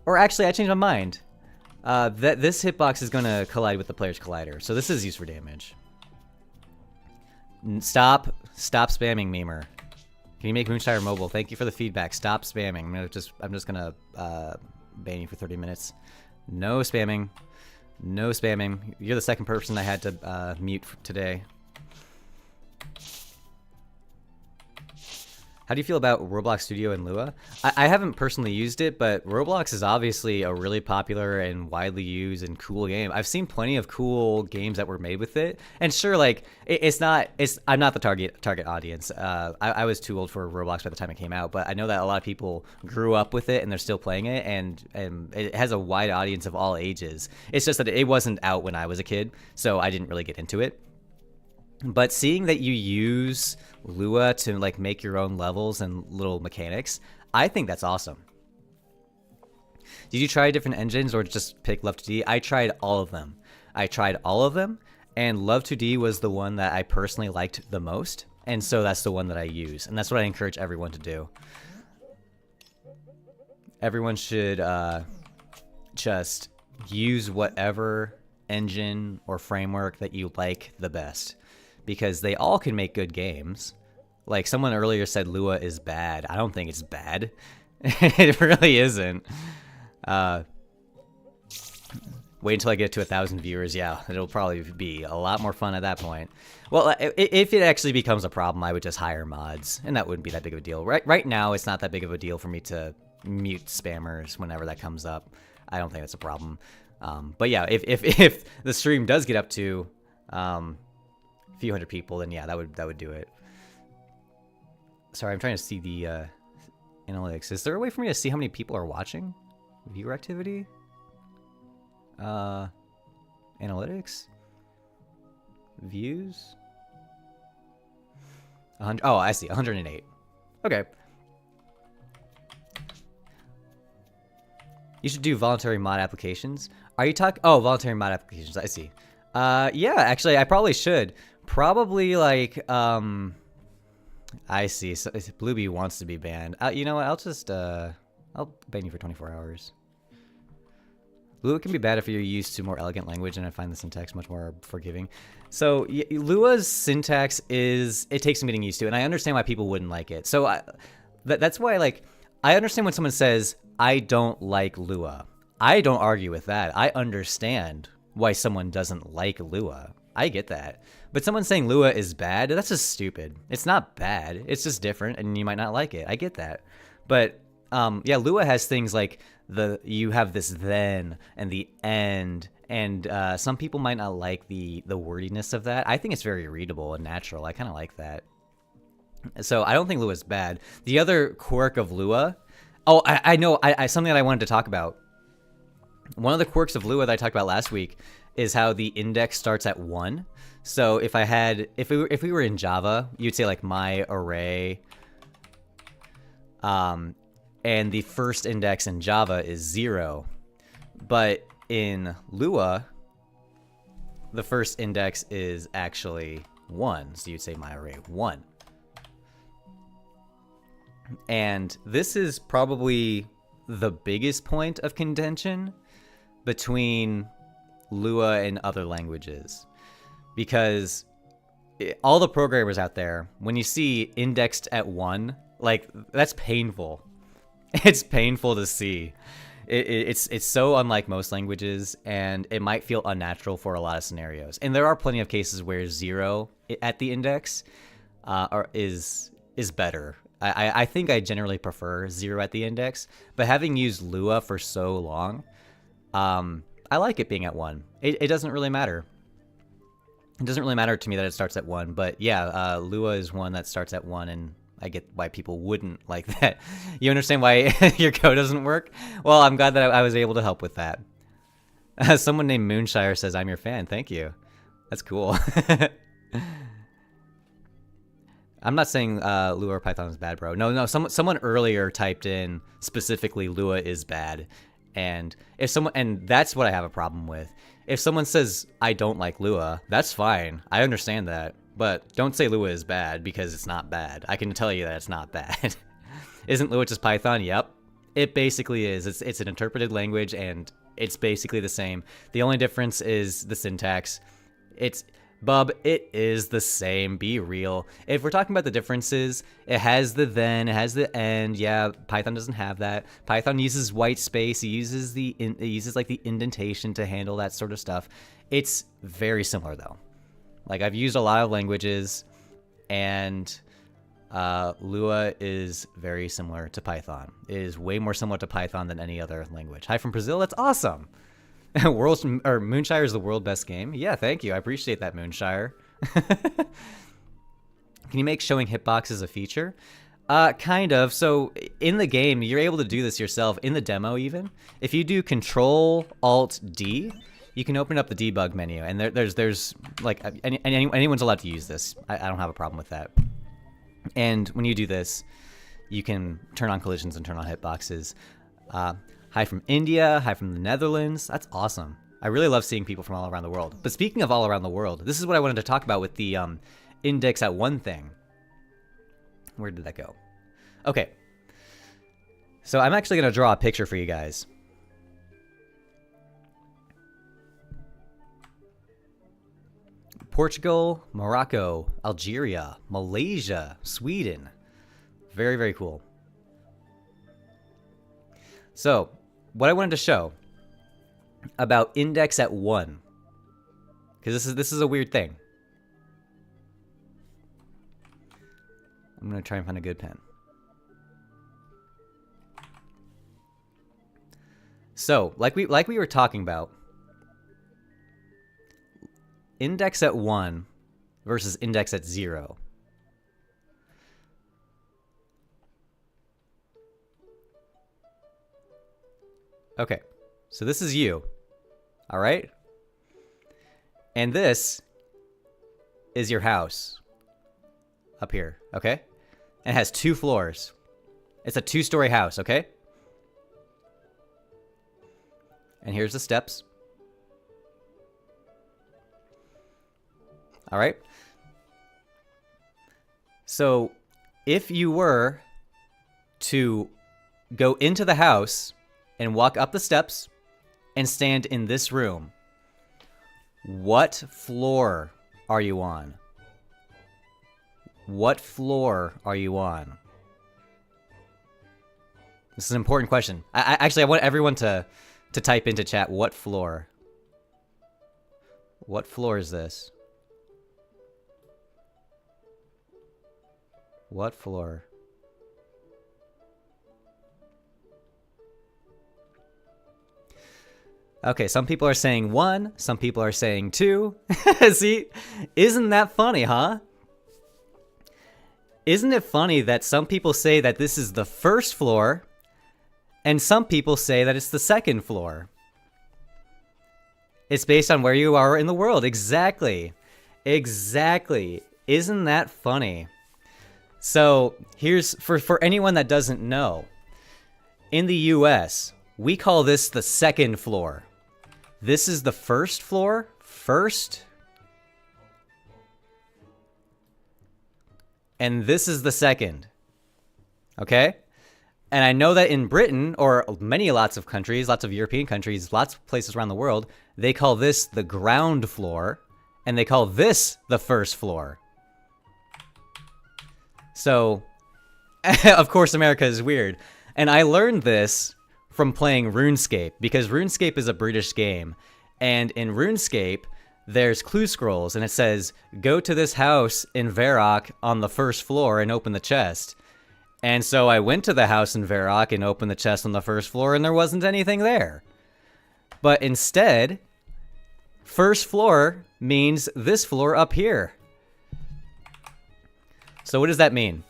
or actually I changed my mind. This hitbox is going to collide with the player's collider, so this is used for damage. Stop spamming, Memer. Can you make Moonshire mobile? Thank you for the feedback. Stop spamming. I'm just gonna ban you for 30 minutes. No spamming. No spamming. You're the second person I had to mute today. How do you feel about Roblox Studio and Lua? I haven't personally used it, but Roblox is obviously a really popular and widely used and cool game. I've seen plenty of cool games that were made with it. And sure, like, I'm not the target audience. I was too old for Roblox by the time it came out, but I know that a lot of people grew up with it and they're still playing it, and it has a wide audience of all ages. It's just that it wasn't out when I was a kid, so I didn't really get into it. But seeing that you use Lua to like make your own levels and little mechanics, I think that's awesome. Did you try different engines or just pick Love2D? I tried all of them. And Love2D was the one that I personally liked the most, and so that's the one that I use, and that's what I encourage everyone to do. Everyone should just use whatever engine or framework that you like the best, because they all can make good games. Like someone earlier said Lua is bad. I don't think it's bad. It really isn't. Wait until I get to 1,000 viewers. Yeah, it'll probably be a lot more fun at that point. Well, if it actually becomes a problem, I would just hire mods, and that wouldn't be that big of a deal. Right now, it's not that big of a deal for me to mute spammers whenever that comes up. I don't think that's a problem. But yeah, if the stream does get up to a few hundred people, then yeah, that would do it. Sorry, I'm trying to see the analytics. Is there a way for me to see how many people are watching? Viewer activity? Analytics? Views? Oh, I see. 108. Okay. You should do voluntary mod applications. Are you talking? Oh, voluntary mod applications. I see. Yeah, actually, I probably should. Probably like, I see. So Bluebee wants to be banned. You know what? I'll ban you for 24 hours. Lua can be bad if you're used to more elegant language, and I find the syntax much more forgiving. So Lua's syntax it takes some getting used to, and I understand why people wouldn't like it. So that's why, like, I understand when someone says, I don't like Lua. I don't argue with that. I understand why someone doesn't like Lua. I get that. But someone saying Lua is bad, that's just stupid. It's not bad. It's just different, and you might not like it. I get that. But yeah, Lua has things like you have this then and the end, and some people might not like the wordiness of that. I think it's very readable and natural. I kind of like that. So I don't think Lua is bad. The other quirk of Lua, I know, something that I wanted to talk about. One of the quirks of Lua that I talked about last week is how the index starts at 1. So if we were in Java, you'd say like my array, and the first index in Java is 0. But in Lua, the first index is actually 1. So you'd say my array 1. And this is probably the biggest point of contention between Lua and other languages. Because all the programmers out there, when you see indexed at 1, like, that's painful. It's painful to see. It's so unlike most languages, and it might feel unnatural for a lot of scenarios. And there are plenty of cases where 0 at the index is better. I think I generally prefer 0 at the index, but having used Lua for so long, I like it being at 1. It doesn't really matter. It doesn't really matter to me that it starts at 1, but yeah, Lua is one that starts at 1, and I get why people wouldn't like that. You understand why your code doesn't work? Well, I'm glad that I was able to help with that. Someone named Moonshire says, I'm your fan. Thank you. That's cool. I'm not saying Lua or Python is bad, bro. No. Someone earlier typed in specifically Lua is bad, and that's what I have a problem with. If someone says I don't like Lua, that's fine. I understand that, but don't say Lua is bad because it's not bad. I can tell you that it's not bad. Isn't Lua just Python? Yep, it basically is. It's an interpreted language, and It's basically the same. The only difference is the syntax. Bub, it is the same. Be real. If we're talking about the differences, it has the then, it has the end. Yeah, Python doesn't have that. Python uses white space. It uses like the indentation to handle that sort of stuff. It's very similar though. Like I've used a lot of languages, and Lua is very similar to Python. It is way more similar to Python than any other language. Hi from Brazil. That's awesome. Moonshire is the world best game. Yeah, thank you. I appreciate that, Moonshire. Can you make showing hitboxes a feature? Kind of. So in the game, you're able to do this yourself. In the demo, even if you do Control-Alt-D, you can open up the debug menu, and there's like anyone's allowed to use this. I don't have a problem with that. And when you do this, you can turn on collisions and turn on hitboxes. Hi from India, hi from the Netherlands. That's awesome. I really love seeing people from all around the world. But speaking of all around the world, this is what I wanted to talk about with the index at one thing. Where did that go? Okay. So I'm actually going to draw a picture for you guys. Portugal, Morocco, Algeria, Malaysia, Sweden. Very, very cool. So, what I wanted to show about index at 1, because this is a weird thing. I'm going to try and find a good pen. So, like we were talking about, index at 1 versus index at 0. Okay, so this is you, all right? And this is your house up here, okay? And it has 2 floors. It's a 2-story house, okay? And here's the steps. All right? So if you were to go into the house and walk up the steps and stand in this room, what floor are you on? What floor are you on? This is an important question. I want everyone to type into chat, what floor? What floor is this? What floor? Okay, some people are saying 1, some people are saying 2. See, isn't that funny, huh? Isn't it funny that some people say that this is the first floor, and some people say that it's the second floor? It's based on where you are in the world. Exactly. Exactly. Isn't that funny? So here's, for anyone that doesn't know, in the US, we call this the second floor. This is the first floor, and this is the second, okay? And I know that in Britain, or lots of countries, lots of European countries, lots of places around the world, they call this the ground floor, and they call this the first floor. So, of course, America is weird. And I learned this from playing RuneScape, because RuneScape is a British game. And in RuneScape, there's clue scrolls, and it says, go to this house in Varrock on the first floor and open the chest. And so I went to the house in Varrock and opened the chest on the first floor, and there wasn't anything there. But instead, first floor means this floor up here. So what does that mean?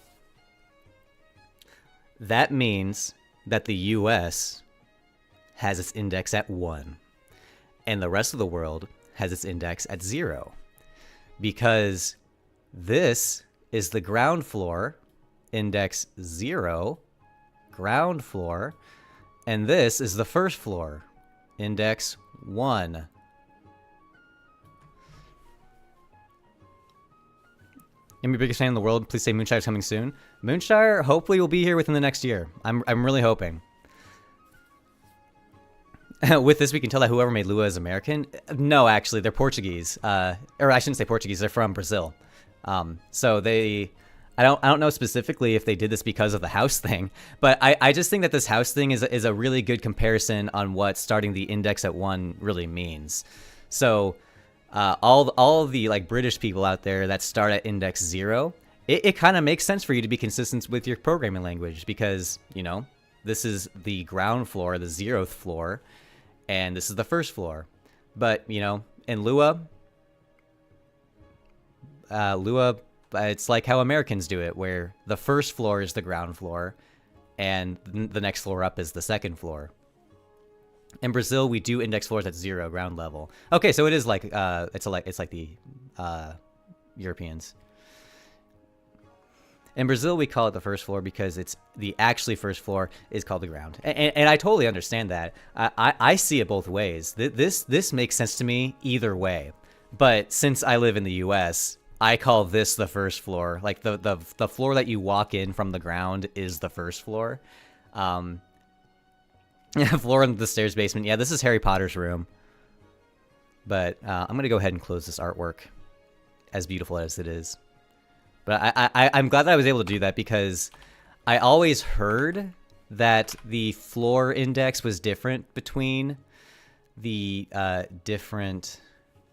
That means that the US has its index at 1, and the rest of the world has its index at 0, because this is the ground floor, index 0, ground floor, and this is the first floor, index 1. I'm your biggest fan in the world. Please say Moonshire's coming soon. Moonshire hopefully will be here within the next year. I'm really hoping. With this, we can tell that whoever made Lua is American. No, actually, they're Portuguese. Or I shouldn't say Portuguese. They're from Brazil. So they, I don't know specifically if they did this because of the house thing, but I just think that this house thing is a really good comparison on what starting the index at 1 really means. So all of the like British people out there that start at index 0, it kind of makes sense for you to be consistent with your programming language because, you know, this is the ground floor, the 0th floor, and this is the 1st floor. But, you know, in Lua, it's like how Americans do it, where the 1st floor is the ground floor, and the next floor up is the 2nd floor. In Brazil, we do index floors at 0, ground level. Okay, so it is like it's like the Europeans. In Brazil, we call it the 1st floor because it's the actually 1st floor is called the ground, and I totally understand that. I see it both ways. This makes sense to me either way, but since I live in the U.S., I call this the 1st floor. Like the floor that you walk in from the ground is the 1st floor. Floor in the stairs basement. Yeah, this is Harry Potter's room. But I'm gonna go ahead and close this artwork, as beautiful as it is. But I'm glad that I was able to do that because I always heard that the floor index was different between the different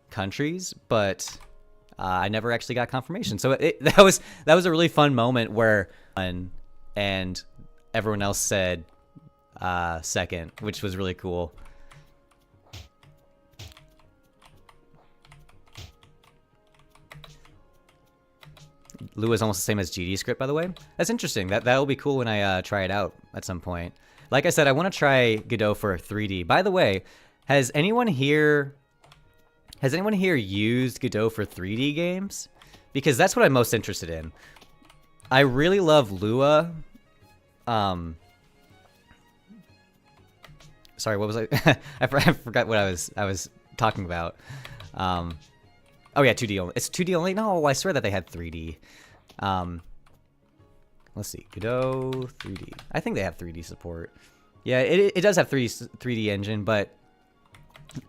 countries, but I never actually got confirmation. So that was a really fun moment where and everyone else said 2nd, which was really cool. Lua is almost the same as GD script, by the way. That's interesting. That'll be cool when I try it out at some point. Like I said, I want to try Godot for 3D. By the way, has anyone here used Godot for 3D games? Because that's what I'm most interested in. I really love Lua. Sorry, what was I? I forgot what I was talking about. Oh yeah, 2D only. It's 2D only? No, I swear that they had 3D. Let's see. Godot 3D. I think they have 3D support. Yeah, it does have 3D engine, but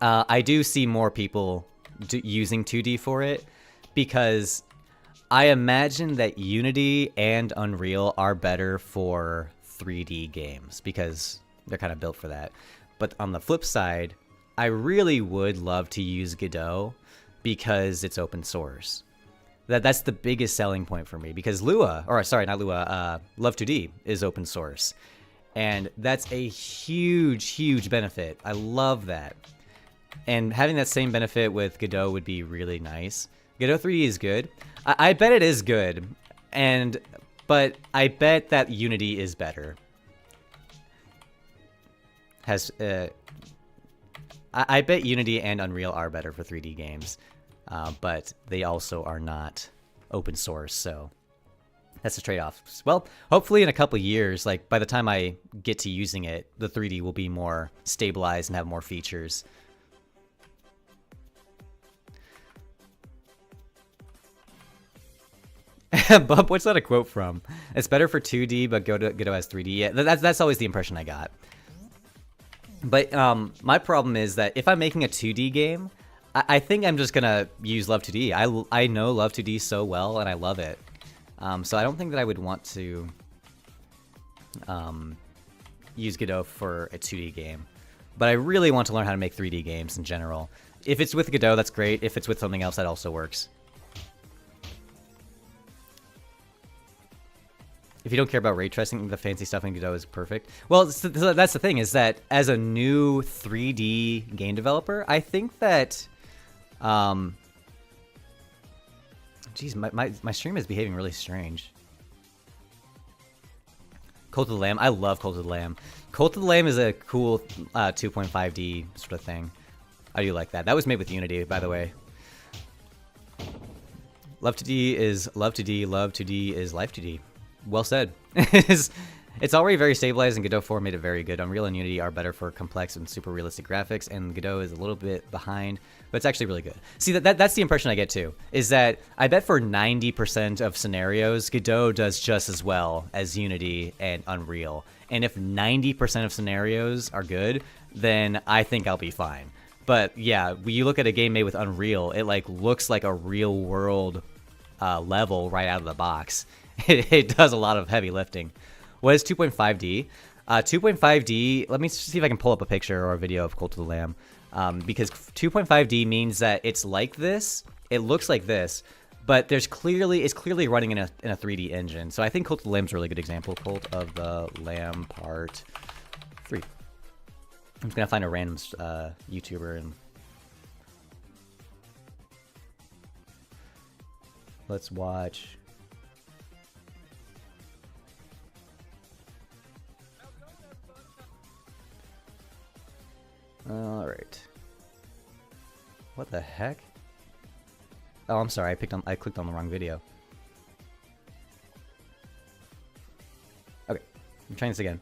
I do see more people using 2D for it because I imagine that Unity and Unreal are better for 3D games because they're kind of built for that. But on the flip side, I really would love to use Godot because it's open source. That's the biggest selling point for me because Lua, or sorry, not Lua, Love2D is open source. And that's a huge, huge benefit. I love that. And having that same benefit with Godot would be really nice. Godot 3D is good. I bet it is good. But I bet that Unity is better. I bet Unity and Unreal are better for 3D games. But they also are not open source, so that's a trade-off. Well, hopefully in a couple years, like by the time I get to using it, the 3D will be more stabilized and have more features. Bub, what's that a quote from? It's better for 2D, but Godot has 3D. Yeah, that's always the impression I got. But my problem is that if I'm making a 2D game, I think I'm just gonna use Love2D. I know Love2D so well, and I love it. So I don't think that I would want to use Godot for a 2D game. But I really want to learn how to make 3D games in general. If it's with Godot, that's great. If it's with something else, that also works. If you don't care about ray tracing, the fancy stuff in Godot is perfect. Well, so that's the thing, is that as a new 3D game developer, I think that... Geez, my stream is behaving really strange. Cult of the Lamb. I love Cult of the Lamb. Cult of the Lamb is a cool 2.5D sort of thing. I do like that. That was made with Unity, by the way. Love2D is Love2D. Love2D is Life2D. Well said. It's already very stabilized, and Godot 4 made it very good. Unreal and Unity are better for complex and super realistic graphics, and Godot is a little bit behind, but it's actually really good. See, that's the impression I get too, is that I bet for 90% of scenarios, Godot does just as well as Unity and Unreal. And if 90% of scenarios are good, then I think I'll be fine. But yeah, when you look at a game made with Unreal, it like looks like a real world level right out of the box. It does a lot of heavy lifting. What is 2.5D? 2.5D, let me see if I can pull up a picture or a video of Cult of the Lamb. Because 2.5D means that it's like this, it looks like this, but it's clearly running in a 3D engine. So I think Cult of the Lamb's a really good example. Cult of the Lamb Part 3. I'm just gonna find a random YouTuber and let's watch. All right. What the heck? Oh, I'm sorry. I clicked on the wrong video. Okay, I'm trying this again.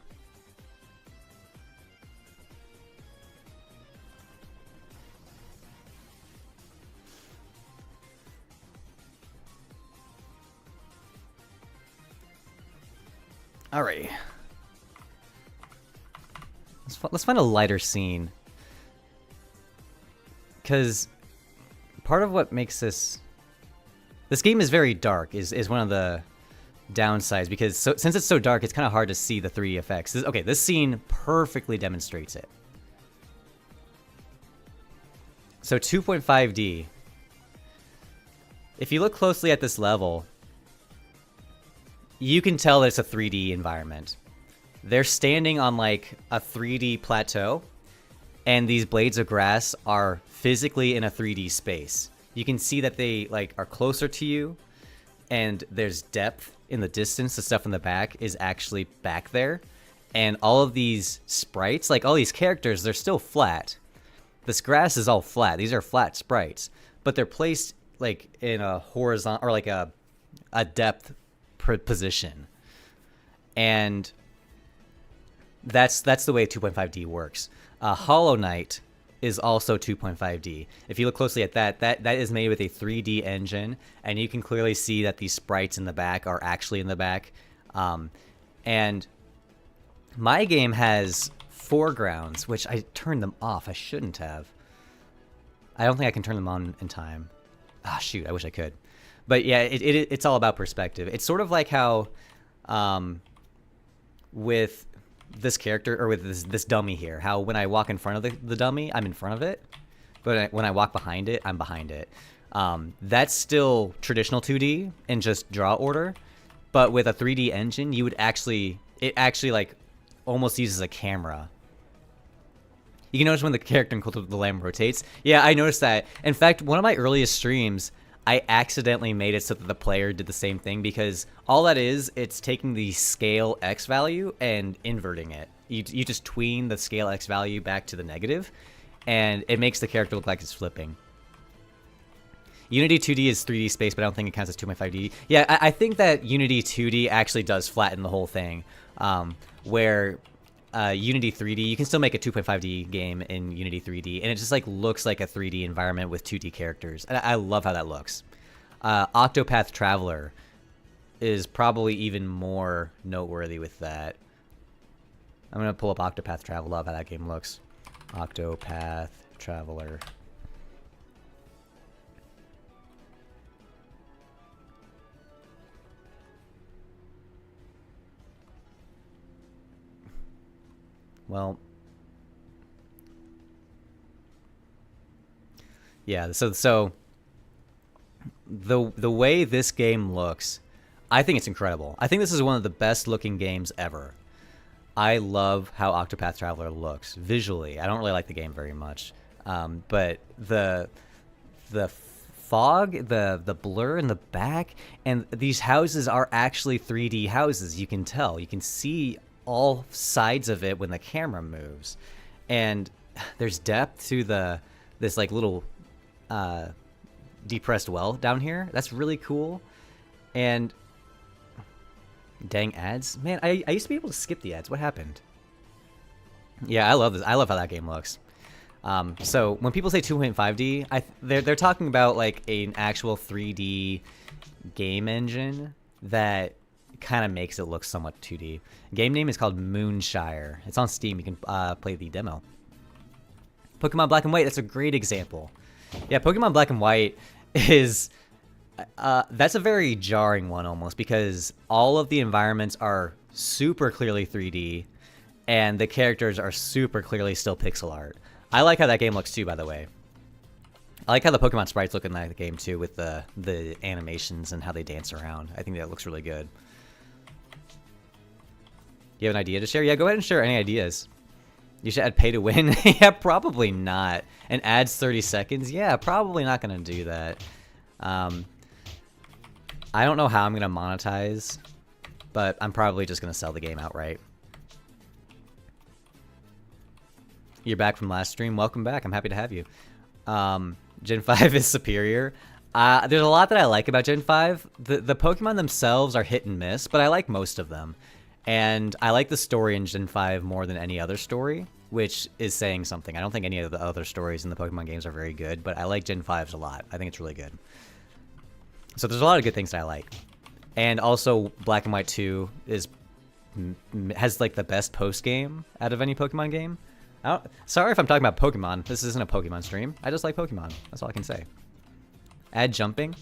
Alrighty. Let's find a lighter scene. Because part of what makes this game is very dark is one of the downsides, because since it's so dark, it's kind of hard to see the 3D effects. This scene perfectly demonstrates it. So 2.5D. If you look closely at this level, you can tell that it's a 3D environment. They're standing on like a 3D plateau, and these blades of grass are physically in a 3D space. You can see that they like are closer to you, and there's depth in the distance. The stuff in the back is actually back there, and all of these sprites, like all these characters, they're still flat. This grass is all flat. These are flat sprites, but they're placed like in a horizontal or like a depth position, and that's the way 2.5D works. Hollow Knight is also 2.5D. If you look closely at that is made with a 3D engine, and you can clearly see that these sprites in the back are actually in the back. And my game has foregrounds, which I turned them off. I shouldn't have. I don't think I can turn them on in time. Ah, shoot, I wish I could. But yeah, it's all about perspective. It's sort of like how with this character, or with this dummy here, how when I walk in front of the dummy, I'm in front of it, but when I walk behind it, I'm behind it. That's still traditional 2D in just draw order, but with a 3D engine, it actually like almost uses a camera. You can notice when the character in Cult of the Lamb rotates. Yeah, I noticed that. In fact, one of my earliest streams, I accidentally made it so that the player did the same thing, because all that is, it's taking the scale X value and inverting it. You just tween the scale X value back to the negative, and it makes the character look like it's flipping. Unity 2D is 3D space, but I don't think it counts as 2.5D. Yeah, I think that Unity 2D actually does flatten the whole thing, where Unity 3D, you can still make a 2.5D game in Unity 3D, and it just like looks like a 3D environment with 2D characters. And I love how that looks. Octopath Traveler is probably even more noteworthy with that. I'm gonna pull up Octopath Traveler. Love how that game looks. Octopath Traveler. Well, yeah, so the way this game looks, I think it's incredible. I think this is one of the best looking games ever. I love how Octopath Traveler looks visually. I don't really like the game very much, but the fog, the blur in the back, and these houses are actually 3D houses. You can tell. You can see all sides of it when the camera moves, and there's depth to this like little depressed well down here. That's really cool. And Dang ads. Man, I used to be able to skip the ads. What happened? Yeah, I love this. I love how that game looks. So when people say 2.5D, they're talking about like an actual 3D game engine that kind of makes it look somewhat 2D. Game name is called MOONSHIRE. It's on Steam. You can play the demo. Pokemon Black and White. That's a great example. Yeah, Pokemon Black and White is that's a very jarring one almost, because all of the environments are super clearly 3D and the characters are super clearly still pixel art. I like how that game looks too, by the way. I like how the Pokemon sprites look in that game too, with the animations and how they dance around. I think that looks really good. You have an idea to share? Yeah, go ahead and share any ideas. You should add pay to win. Yeah, probably not. And ads 30 seconds? Yeah, probably not going to do that. I don't know how I'm going to monetize, but I'm probably just going to sell the game outright. You're back from last stream. Welcome back. I'm happy to have you. Gen 5 is superior. There's a lot that I like about Gen 5. The Pokemon themselves are hit and miss, but I like most of them. And I like the story in Gen 5 more than any other story, which is saying something. I don't think any of the other stories in the Pokemon games are very good, but I like Gen 5's a lot. I think it's really good. So there's a lot of good things that I like. And also, Black and White 2 has like the best post-game out of any Pokemon game. Sorry if I'm talking about Pokemon. This isn't a Pokemon stream. I just like Pokemon. That's all I can say. Add jumping.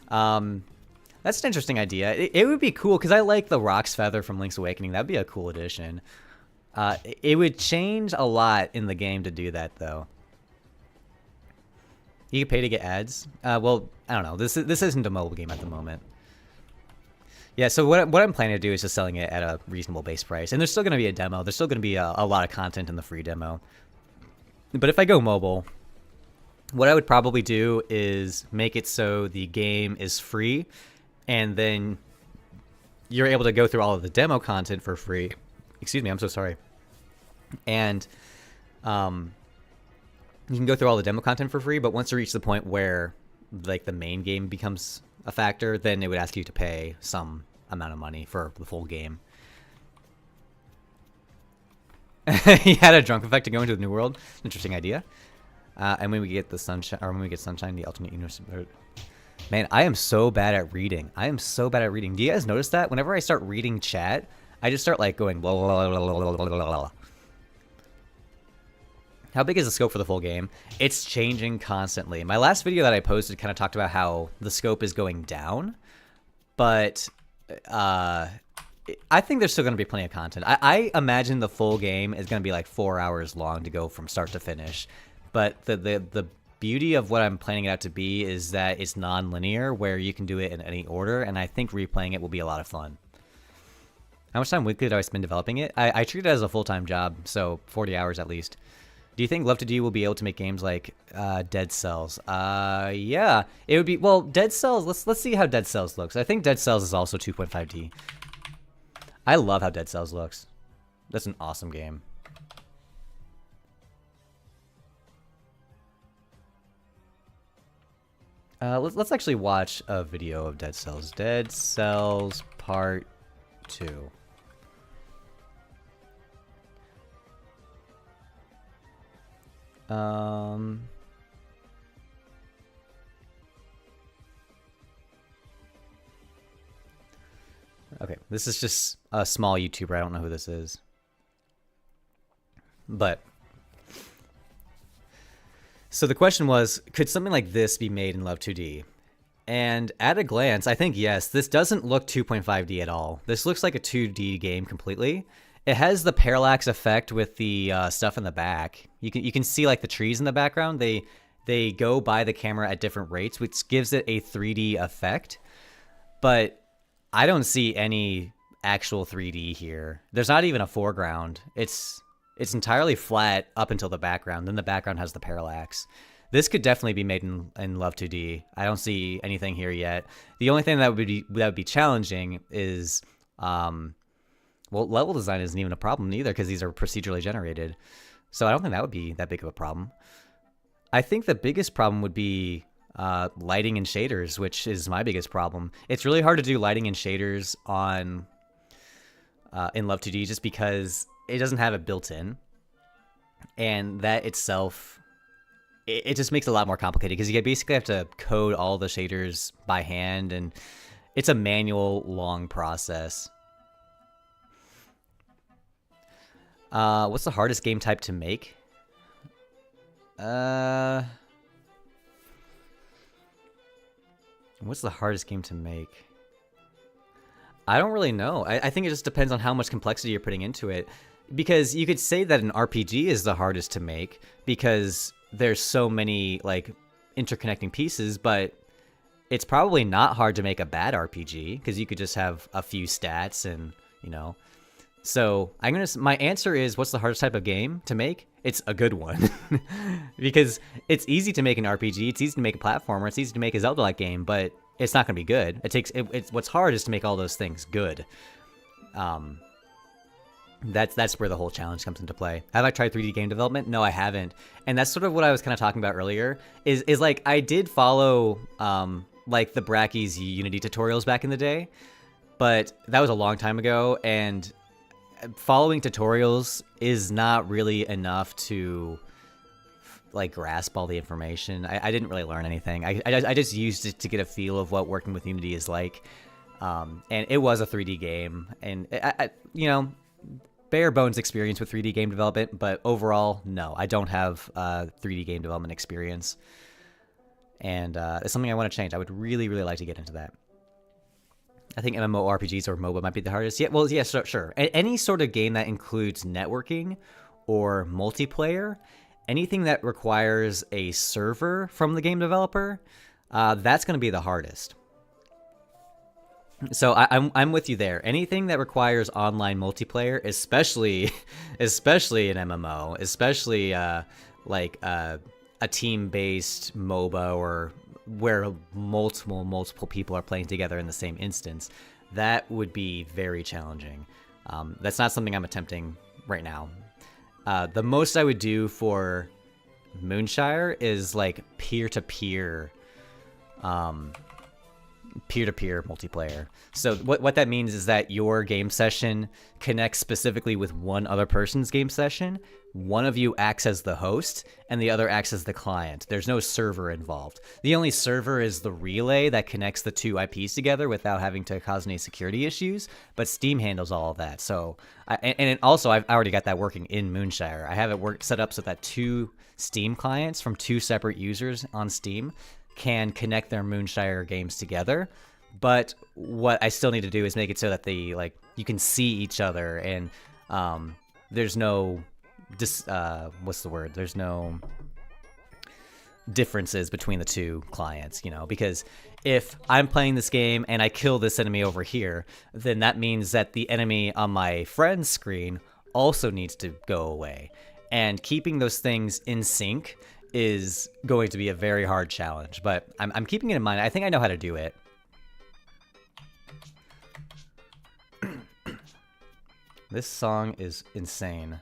That's an interesting idea. It would be cool because I like the Rock's Feather from Link's Awakening. That'd be a cool addition. It would change a lot in the game to do that, though. You can pay to get ads. Well, I don't know. This isn't a mobile game at the moment. Yeah, so what I'm planning to do is just selling it at a reasonable base price. And there's still going to be a demo. There's still going to be a lot of content in the free demo. But if I go mobile, what I would probably do is make it so the game is free, and then you're able to go through all of the demo content for free. Excuse me, I'm so sorry. And you can go through all the demo content for free, but once you reach the point where like the main game becomes a factor, then it would ask you to pay some amount of money for the full game. He had a drunk effect to go into the new world. Interesting idea. And when we get the sunshine, or when we get sunshine, the alternate universe. Man, I am so bad at reading. I am so bad at reading. Do you guys notice that? Whenever I start reading chat, I just start like going blah, blah, blah, blah, blah, blah, blah. How big is the scope for the full game? It's changing constantly. My last video that I posted kind of talked about how the scope is going down, but I think there's still going to be plenty of content. I imagine the full game is going to be like 4 hours long to go from start to finish, but the beauty of what I'm planning it out to be is that it's non-linear, where you can do it in any order, and I think replaying it will be a lot of fun. How much time weekly do I spend developing it? I treat it as a full-time job, so 40 hours at least. Do you think Love to Do will be able to make games like Dead Cells? Yeah, it would be. Well, Dead Cells. Let's see how Dead Cells looks. I think Dead Cells is also 2.5D. I love how Dead Cells looks. That's an awesome game. Let's actually watch a video of Dead Cells. Dead Cells Part 2. Okay, this is just a small YouTuber. I don't know who this is. But so the question was, could something like this be made in Love 2D? And at a glance, I think yes. This doesn't look 2.5D at all. This looks like a 2D game completely. It has the parallax effect with the stuff in the back. You can see like the trees in the background. They go by the camera at different rates, which gives it a 3D effect. But I don't see any actual 3D here. There's not even a foreground. It's entirely flat up until the background. Then the background has the parallax. This could definitely be made in Love 2D. I don't see anything here yet. The only thing that would be challenging is well, level design isn't even a problem either, because these are procedurally generated. So I don't think that would be that big of a problem. I think the biggest problem would be lighting and shaders, which is my biggest problem. It's really hard to do lighting and shaders on in Love 2D just because it doesn't have it built in, and that itself, it just makes it a lot more complicated because you basically have to code all the shaders by hand, and it's a manual, long process. What's the hardest game type to make? What's the hardest game to make? I don't really know. I think it just depends on how much complexity you're putting into it. Because you could say that an RPG is the hardest to make because there's so many like interconnecting pieces, but it's probably not hard to make a bad RPG because you could just have a few stats and, you know. So my answer is, what's the hardest type of game to make? It's a good one. Because it's easy to make an RPG, it's easy to make a platformer, it's easy to make a Zelda-like game, but it's not going to be good. What's hard is to make all those things good. That's where the whole challenge comes into play. Have I tried 3D game development? No, I haven't. And that's sort of what I was kind of talking about earlier, is like I did follow like the Brackeys Unity tutorials back in the day, but that was a long time ago, and following tutorials is not really enough to like grasp all the information. I didn't really learn anything. I just used it to get a feel of what working with Unity is like. And it was a 3D game, and I you know, bare bones experience with 3D game development, but overall, no, I don't have 3D game development experience. And it's something I want to change. I would really, really like to get into that. I think MMORPGs or MOBA might be the hardest. Yeah, well, yeah, sure. Any sort of game that includes networking or multiplayer, anything that requires a server from the game developer, that's going to be the hardest. So I'm with you there. Anything that requires online multiplayer, especially an MMO, especially like a team-based MOBA or where multiple people are playing together in the same instance, that would be very challenging. That's not something I'm attempting right now. The most I would do for Moonshire is like peer-to-peer multiplayer. So what that means is that your game session connects specifically with one other person's game session. One of you acts as the host and the other acts as the client. There's no server involved. The only server is the relay that connects the two IPs together without having to cause any security issues, but Steam handles all of that. So also I've already got that working in Moonshire. I have it set up so that two Steam clients from two separate users on Steam can connect their Moonshire games together. But what I still need to do is make it so that they you can see each other, and there's no there's no differences between the two clients, you know, because if I'm playing this game and I kill this enemy over here, then that means that the enemy on my friend's screen also needs to go away. And keeping those things in sync is going to be a very hard challenge, but I'm keeping it in mind. I think I know how to do it. This song is insane.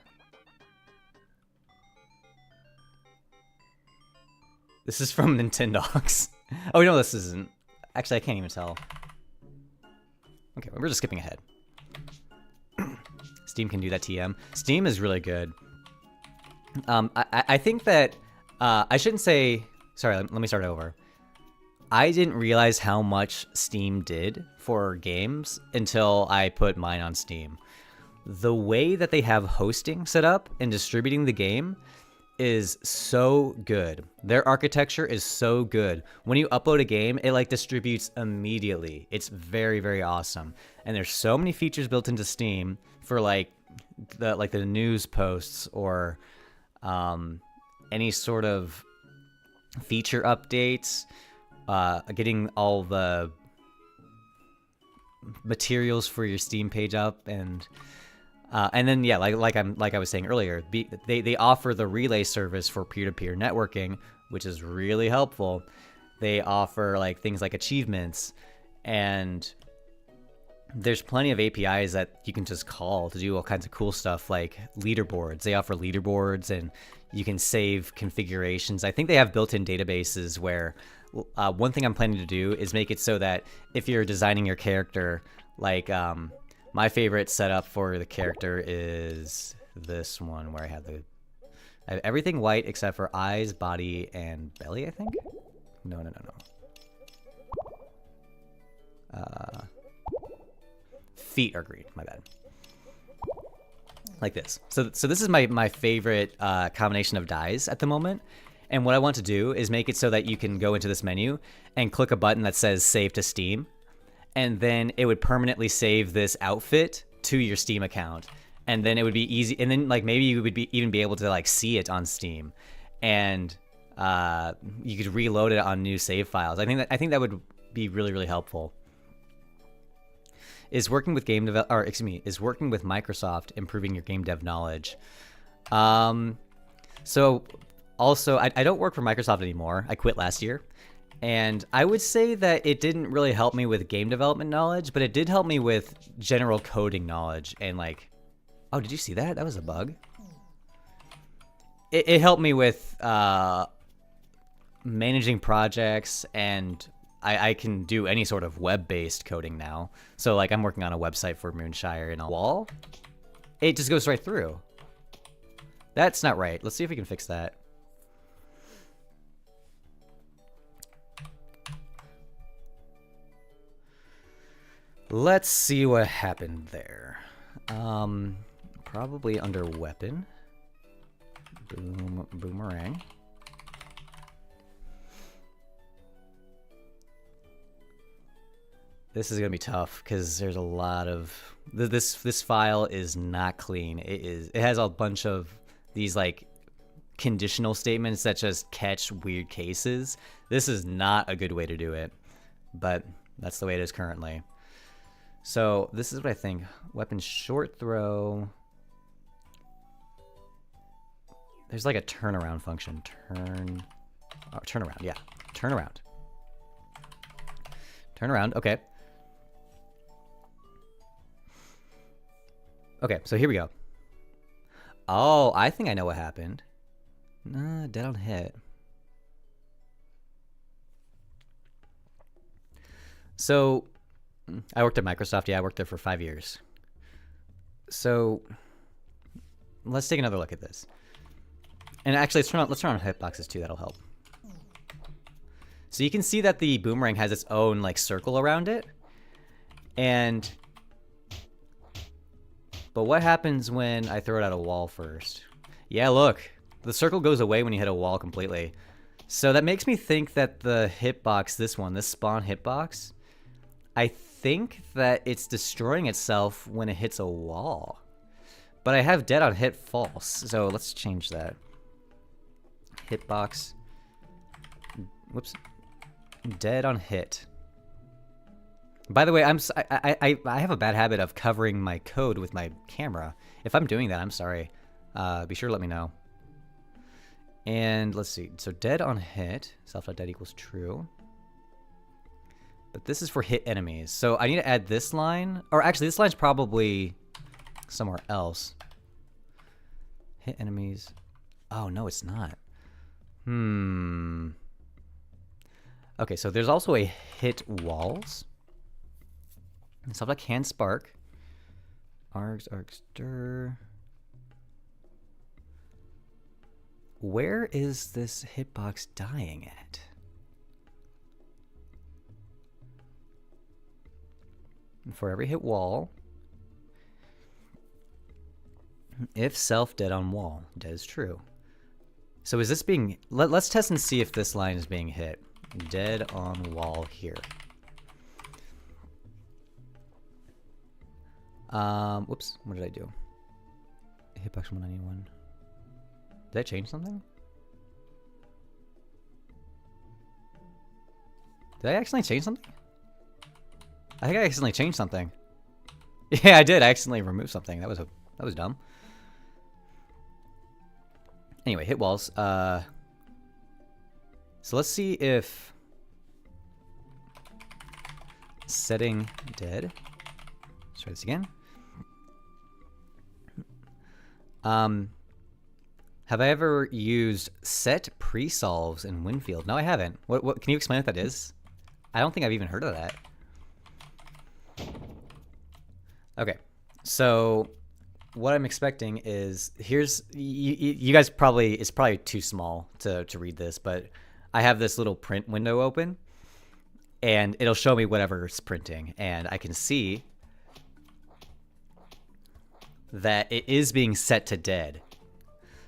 This is from Nintendogs. Oh, no, this isn't. Actually, I can't even tell. Okay, we're just skipping ahead. Steam can do that TM. Steam is really good. I think that I shouldn't say... Sorry, let me start over. I didn't realize how much Steam did for games until I put mine on Steam. The way that they have hosting set up and distributing the game is so good. Their architecture is so good. When you upload a game, it distributes immediately. It's very, very awesome. And there's so many features built into Steam for the news posts or any sort of feature updates, getting all the materials for your Steam page up, and then yeah, like I was saying earlier, they offer the relay service for peer-to-peer networking, which is really helpful. They offer things like achievements, and there's plenty of APIs that you can just call to do all kinds of cool stuff, like leaderboards. They offer leaderboards, and you can save configurations. I think they have built-in databases where one thing I'm planning to do is make it so that if you're designing your character, My favorite setup for the character is this one where I have everything white except for eyes, body, and belly, I think? No. Feet are green, my bad. Like this. So this is my favorite combination of dyes at the moment. And what I want to do is make it so that you can go into this menu and click a button that says Save to Steam. And then it would permanently save this outfit to your Steam account. And then it would be easy. And then like maybe you would even be able to like see it on Steam. And you could reload it on new save files. I think that would be really, really helpful. Is working with is working with Microsoft improving your game dev knowledge? So also, I don't work for Microsoft anymore. I quit last year. And I would say that it didn't really help me with game development knowledge, but it did help me with general coding knowledge. And like, oh, did you see that? That was a bug. It helped me with managing projects, and I can do any sort of web-based coding now. So like I'm working on a website for Moonshire and a wall. It just goes right through. That's not right. Let's see if we can fix that. Let's see what happened there. Probably under weapon. Boomerang. This is gonna be tough because there's a lot of this file is not clean. It has a bunch of these like conditional statements that just catch weird cases. This is not a good way to do it, but that's the way it is currently. So this is what I think. Weapon short throw. There's like a turnaround function. Turn around. Yeah, turn around. Turn around. Okay. Okay, so here we go. Oh, I think I know what happened. Dead on hit. So, I worked at Microsoft. Yeah, I worked there for 5 years. So, let's take another look at this. And actually, let's turn on hitboxes too. That'll help. So you can see that the boomerang has its own like circle around it. But what happens when I throw it at a wall first? Yeah, look. The circle goes away when you hit a wall completely. So that makes me think that the hitbox, this spawn hitbox, I think that it's destroying itself when it hits a wall. But I have dead on hit false, so let's change that. Hitbox. Whoops. Dead on hit. By the way, I have a bad habit of covering my code with my camera. If I'm doing that, I'm sorry. Be sure to let me know. And let's see. So dead on hit. Self.dead equals true. But this is for hit enemies. So I need to add this line. Or actually, this line's probably somewhere else. Hit enemies. Oh, no, it's not. Okay, so there's also a hit walls. Stuff like can spark. Args, stir. Where is this hitbox dying at? And for every hit wall, if self dead on wall, dead is true. So is this being... Let's test and see if this line is being hit. Dead on wall here. Whoops, what did I do? Hitbox 191. Did I change something? Did I accidentally change something? I think I accidentally changed something. Yeah, I did. I accidentally removed something. That was dumb. Anyway, hit walls. So let's see if setting dead. Let's try this again. Have I ever used set pre-solves in Winfield? No, I haven't. What can you explain what that is? I don't think I've even heard of that. Okay, so what I'm expecting is here's you guys probably it's probably too small to read this, but I have this little print window open, and it'll show me whatever's printing, and I can see that it is being set to dead.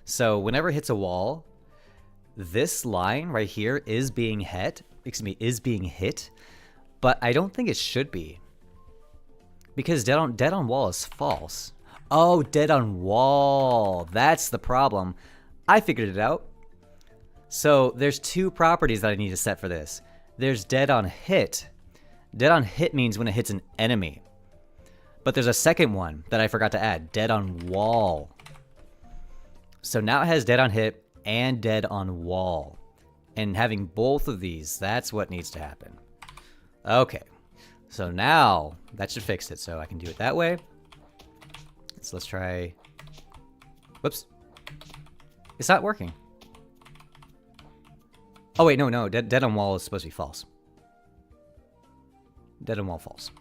So whenever it hits a wall, this line right here is being hit. Is being hit, but I don't think it should be, because dead on wall is false. Oh, dead on wall. That's the problem. I figured it out. So there's two properties that I need to set for this. There's dead on hit. Dead on hit means when it hits an enemy. But there's a second one that I forgot to add, dead on wall. So now it has dead on hit and dead on wall. And having both of these, that's what needs to happen. Okay, so now that should fix it. So I can do it that way. So let's try, whoops. It's not working. Oh wait, no, dead on wall is supposed to be false. Dead on wall false.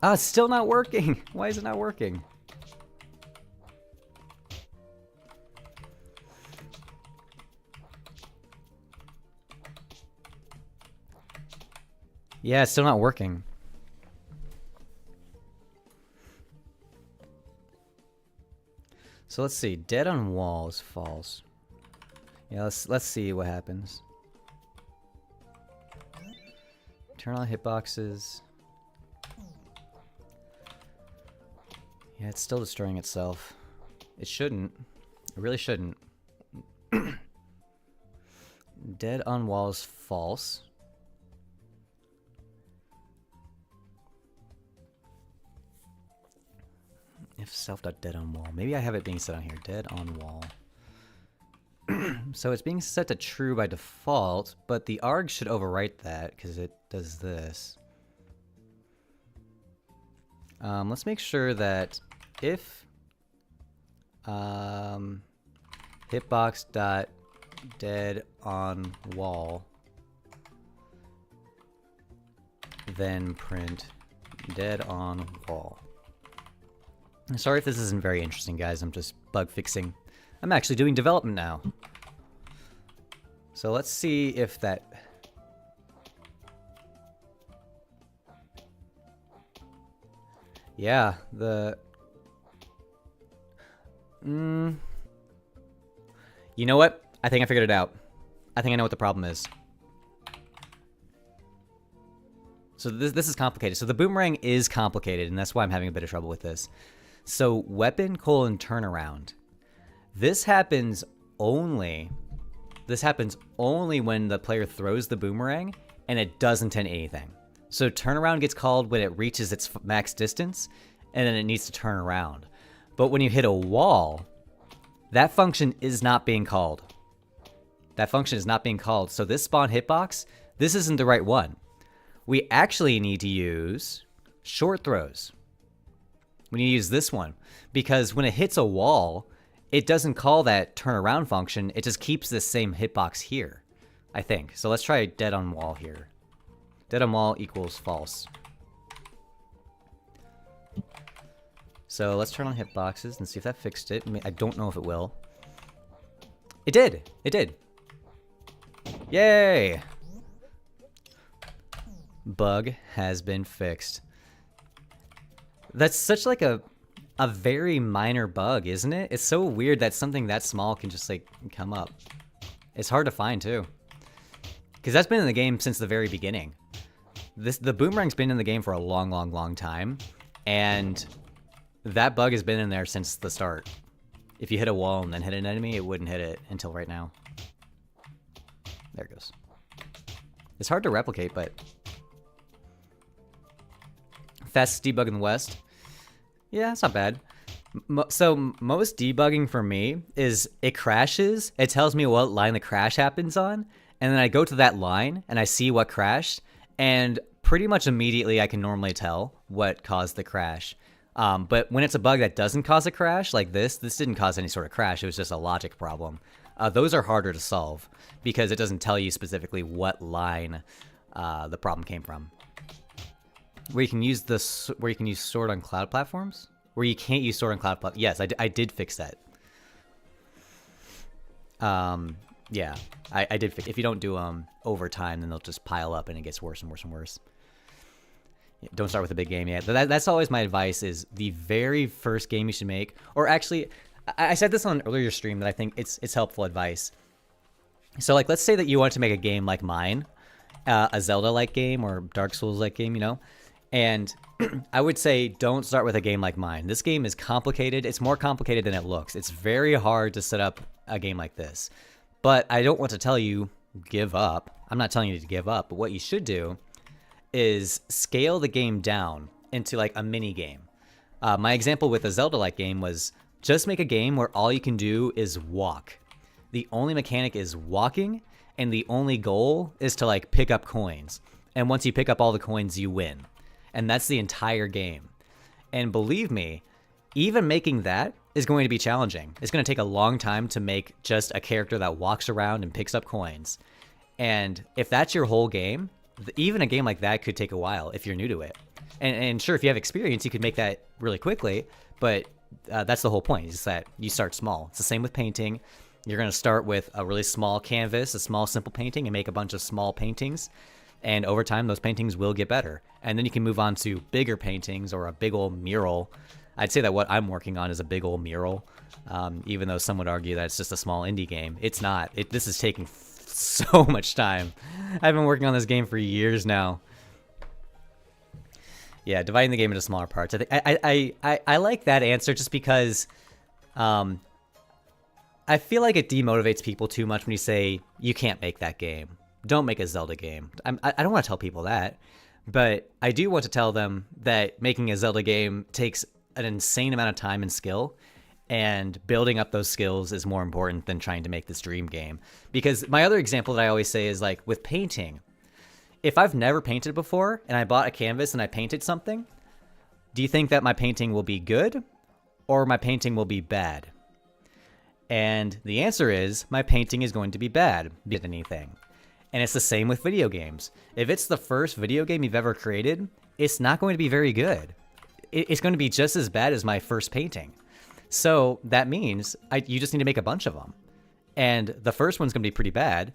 Ah, it's still not working. Why is it not working? Yeah, it's still not working. So let's see. Dead on wall is false. Yeah, let's see what happens. Turn on hitboxes. Yeah, it's still destroying itself. It shouldn't. It really shouldn't. Dead on wall is false. If self.dead on wall. Maybe I have it being set on here. Dead on wall. So it's being set to true by default, but the arg should overwrite that because it does this. Let's make sure that if hitbox.dead on wall, then print dead on wall. Sorry if this isn't very interesting, guys. I'm just bug fixing. I'm actually doing development now. So let's see if that... Yeah, the... You know what? I think I figured it out. I think I know what the problem is. So this is complicated. So the boomerang is complicated, and that's why I'm having a bit of trouble with this. So weapon : turnaround. This happens only when the player throws the boomerang and it doesn't hit anything. So turnaround gets called when it reaches its max distance, and then it needs to turn around. But when you hit a wall, that function is not being called. That function is not being called. So this spawn hitbox, this isn't the right one. We actually need to use short throws. We need to use this one, because when it hits a wall, it doesn't call that turnaround function. It just keeps this same hitbox here, I think. So let's try dead on wall here. Dead on wall equals false. So let's turn on hitboxes and see if that fixed it. I don't know if it will. It did. It did. Yay! Bug has been fixed. That's such like a very minor bug, isn't it? It's so weird that something that small can just like come up. It's hard to find too, because that's been in the game since the very beginning. The boomerang's been in the game for a long time, and that bug has been in there since the start. If you hit a wall and then hit an enemy, it wouldn't hit it until right now. There it goes. It's hard to replicate, but fastest debug in the West. Yeah, it's not bad. So most debugging for me is it crashes, it tells me what line the crash happens on, and then I go to that line and I see what crashed, and pretty much immediately I can normally tell what caused the crash. But when it's a bug that doesn't cause a crash, like this didn't cause any sort of crash, it was just a logic problem. those are harder to solve because it doesn't tell you specifically what line the problem came from. Where you can use stored on cloud platforms? Where you can't use stored on cloud platforms. Yes, I did fix that. Yeah, I did fix. If you don't do over time, then they'll just pile up and it gets worse and worse and worse. Don't start with a big game yet. That's always my advice, is the very first game you should make. Or actually, I said this on an earlier stream that I think it's helpful advice. So like, let's say that you want to make a game like mine, a Zelda-like game or Dark Souls-like game, you know? And I would say don't start with a game like mine. This game is complicated. It's more complicated than it looks. It's very hard to set up a game like this. But I don't want to tell you give up. I'm not telling you to give up. But what you should do is scale the game down into like a mini game. My example with a Zelda-like game was just make a game where all you can do is walk. The only mechanic is walking, and the only goal is to like pick up coins. And once you pick up all the coins, you win. And that's the entire game. And believe me, even making that is going to be challenging. It's going to take a long time to make just a character that walks around and picks up coins. And if that's your whole game, even a game like that could take a while if you're new to it. And sure, if you have experience, you could make that really quickly, but that's the whole point, is that you start small. It's the same with painting. You're going to start with a really small canvas, a small simple painting, and make a bunch of small paintings. And over time, those paintings will get better. And then you can move on to bigger paintings or a big old mural. I'd say that what I'm working on is a big old mural, even though some would argue that it's just a small indie game. It's not. This is taking so much time. I've been working on this game for years now. Yeah, dividing the game into smaller parts. I think I like that answer just because I feel like it demotivates people too much when you say you can't make that game. Don't make a Zelda game. I don't want to tell people that, but I do want to tell them that making a Zelda game takes an insane amount of time and skill, and building up those skills is more important than trying to make this dream game. Because my other example that I always say is like with painting. If I've never painted before and I bought a canvas and I painted something, do you think that my painting will be good or my painting will be bad? And the answer is my painting is going to be bad. Did anything. And it's the same with video games. If it's the first video game you've ever created, it's not going to be very good. It's going to be just as bad as my first painting. So that means you just need to make a bunch of them. And the first one's going to be pretty bad.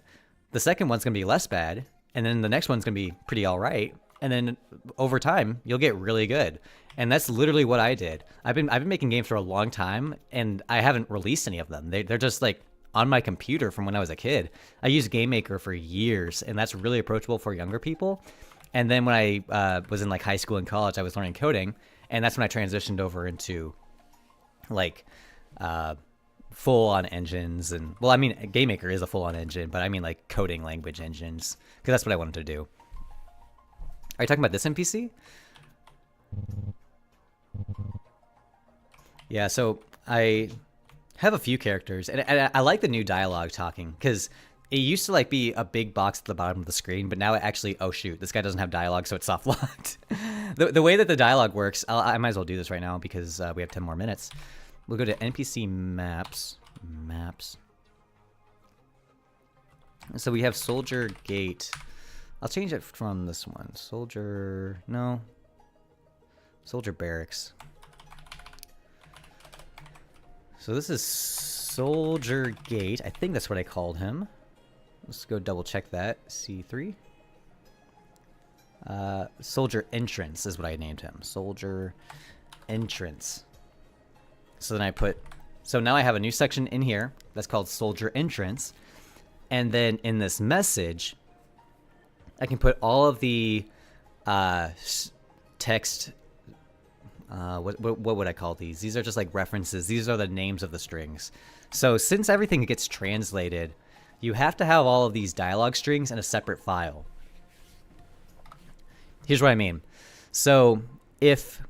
The second one's going to be less bad. And then the next one's going to be pretty all right. And then over time, you'll get really good. And that's literally what I did. I've been making games for a long time, and I haven't released any of them. They're just like on my computer from when I was a kid. I used Game Maker for years, and that's really approachable for younger people. And then when I was in like high school and college, I was learning coding, and that's when I transitioned over into like full-on engines. And well, I mean, Game Maker is a full-on engine, but I mean like coding language engines, because that's what I wanted to do. Are you talking about this NPC? Yeah, so I have a few characters, and I like the new dialogue talking, because it used to like be a big box at the bottom of the screen, but now it actually, oh shoot, this guy doesn't have dialogue, so it's soft locked. The way that the dialogue works, I might as well do this right now because we have 10 more minutes. We'll go to NPC maps. So we have Soldier Gate. I'll change it from this one. Soldier Barracks. So this is Soldier Gate. I think that's what I called him. Let's go double check that. C3. Soldier Entrance is what I named him. Soldier Entrance. So then so now I have a new section in here that's called Soldier Entrance. And then in this message, I can put all of the text. What would I call these? These are just like references. These are the names of the strings. So since everything gets translated, you have to have all of these dialogue strings in a separate file. Here's what I mean. So if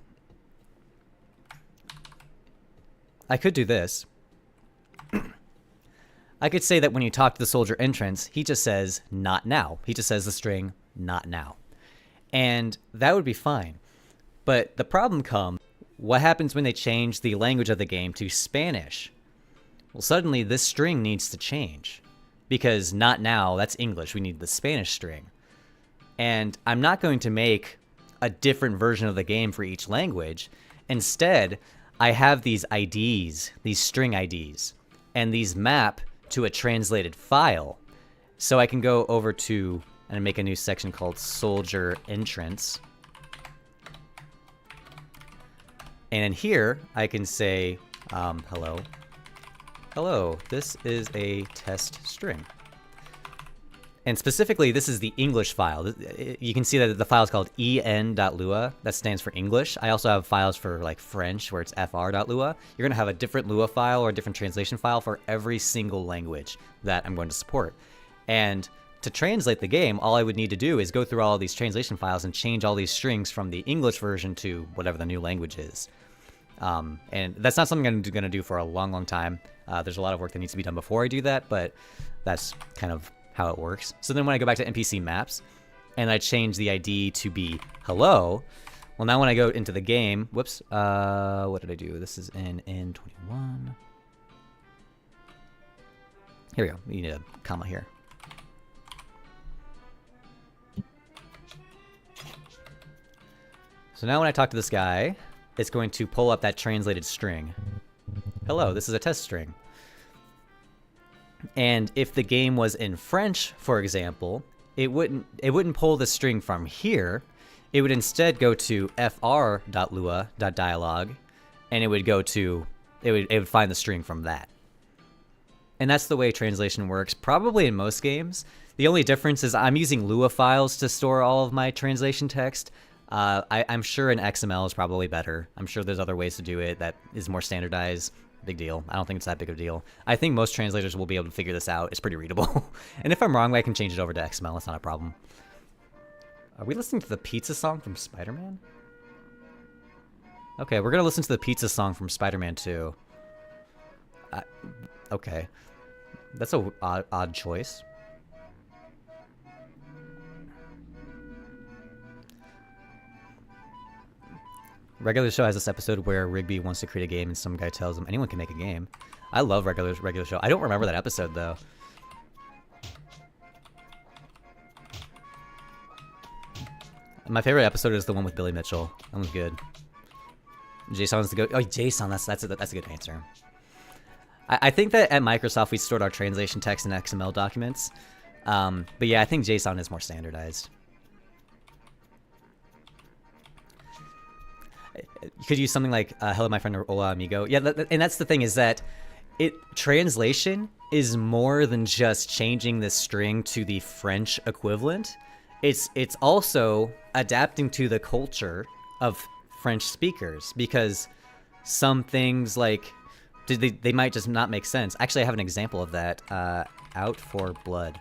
I could do this, I could say that when you talk to the Soldier Entrance, he just says, not now. He just says the string, not now. And that would be fine. But the problem comes, what happens when they change the language of the game to Spanish? Well, suddenly this string needs to change because not now, that's English. We need the Spanish string. And I'm not going to make a different version of the game for each language. Instead, I have these IDs, these string IDs, and these map to a translated file. So I can go over to and make a new section called Soldier Entrance. And in here, I can say, hello. Hello, this is a test string. And specifically, this is the English file. You can see that the file is called en.lua. That stands for English. I also have files for like French, where it's fr.lua. You're going to have a different Lua file or a different translation file for every single language that I'm going to support. And to translate the game, all I would need to do is go through all of these translation files and change all these strings from the English version to whatever the new language is. And that's not something I'm going to do for a long, long time. There's a lot of work that needs to be done before I do that, but that's kind of how it works. So then when I go back to NPC maps and I change the ID to be hello, well, now when I go into the game, whoops, what did I do? This is in N21. Here we go. We need a comma here. So now when I talk to this guy, it's going to pull up that translated string. Hello, this is a test string. And if the game was in French, for example, it wouldn't pull the string from here. It would instead go to fr.lua.dialog, and it would go to it would find the string from that. And that's the way translation works, probably in most games. The only difference is I'm using Lua files to store all of my translation text. I'm sure an XML is probably better. I'm sure there's other ways to do it that is more standardized. Big deal. I don't think it's that big of a deal. I think most translators will be able to figure this out. It's pretty readable. And if I'm wrong, I can change it over to XML. It's not a problem. Are we listening to the pizza song from Spider-Man? Okay, we're going to listen to the pizza song from Spider-Man 2. Okay. That's a odd choice. Regular Show has this episode where Rigby wants to create a game and some guy tells him anyone can make a game. I love Regular Show. I don't remember that episode though. My favorite episode is the one with Billy Mitchell. That one's good. JSON's the go. Oh, JSON. That's a good answer. I think that at Microsoft we stored our translation text in XML documents, but yeah, I think JSON is more standardized. You could use something like "Hello, my friend," or "Hola, amigo." Yeah, and that's the thing is that translation is more than just changing the string to the French equivalent. It's also adapting to the culture of French speakers, because some things like they might just not make sense. Actually, I have an example of that. Out for blood.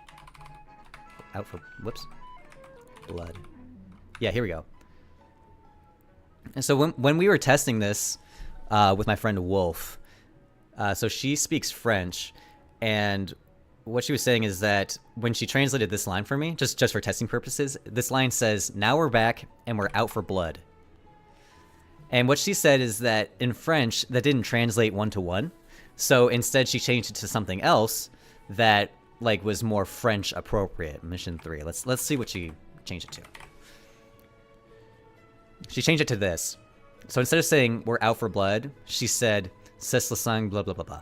Out for blood. Yeah, here we go. And so when we were testing this with my friend Wolf, so she speaks French, and what she was saying is that when she translated this line for me, just for testing purposes, this line says, "Now we're back and we're out for blood." And what she said is that in French, that didn't translate one-to-one. So instead she changed it to something else that like was more French appropriate. Mission 3. Let's see what she changed it to. She changed it to this. So instead of saying "we're out for blood," she said "c'est la sang blah blah blah blah."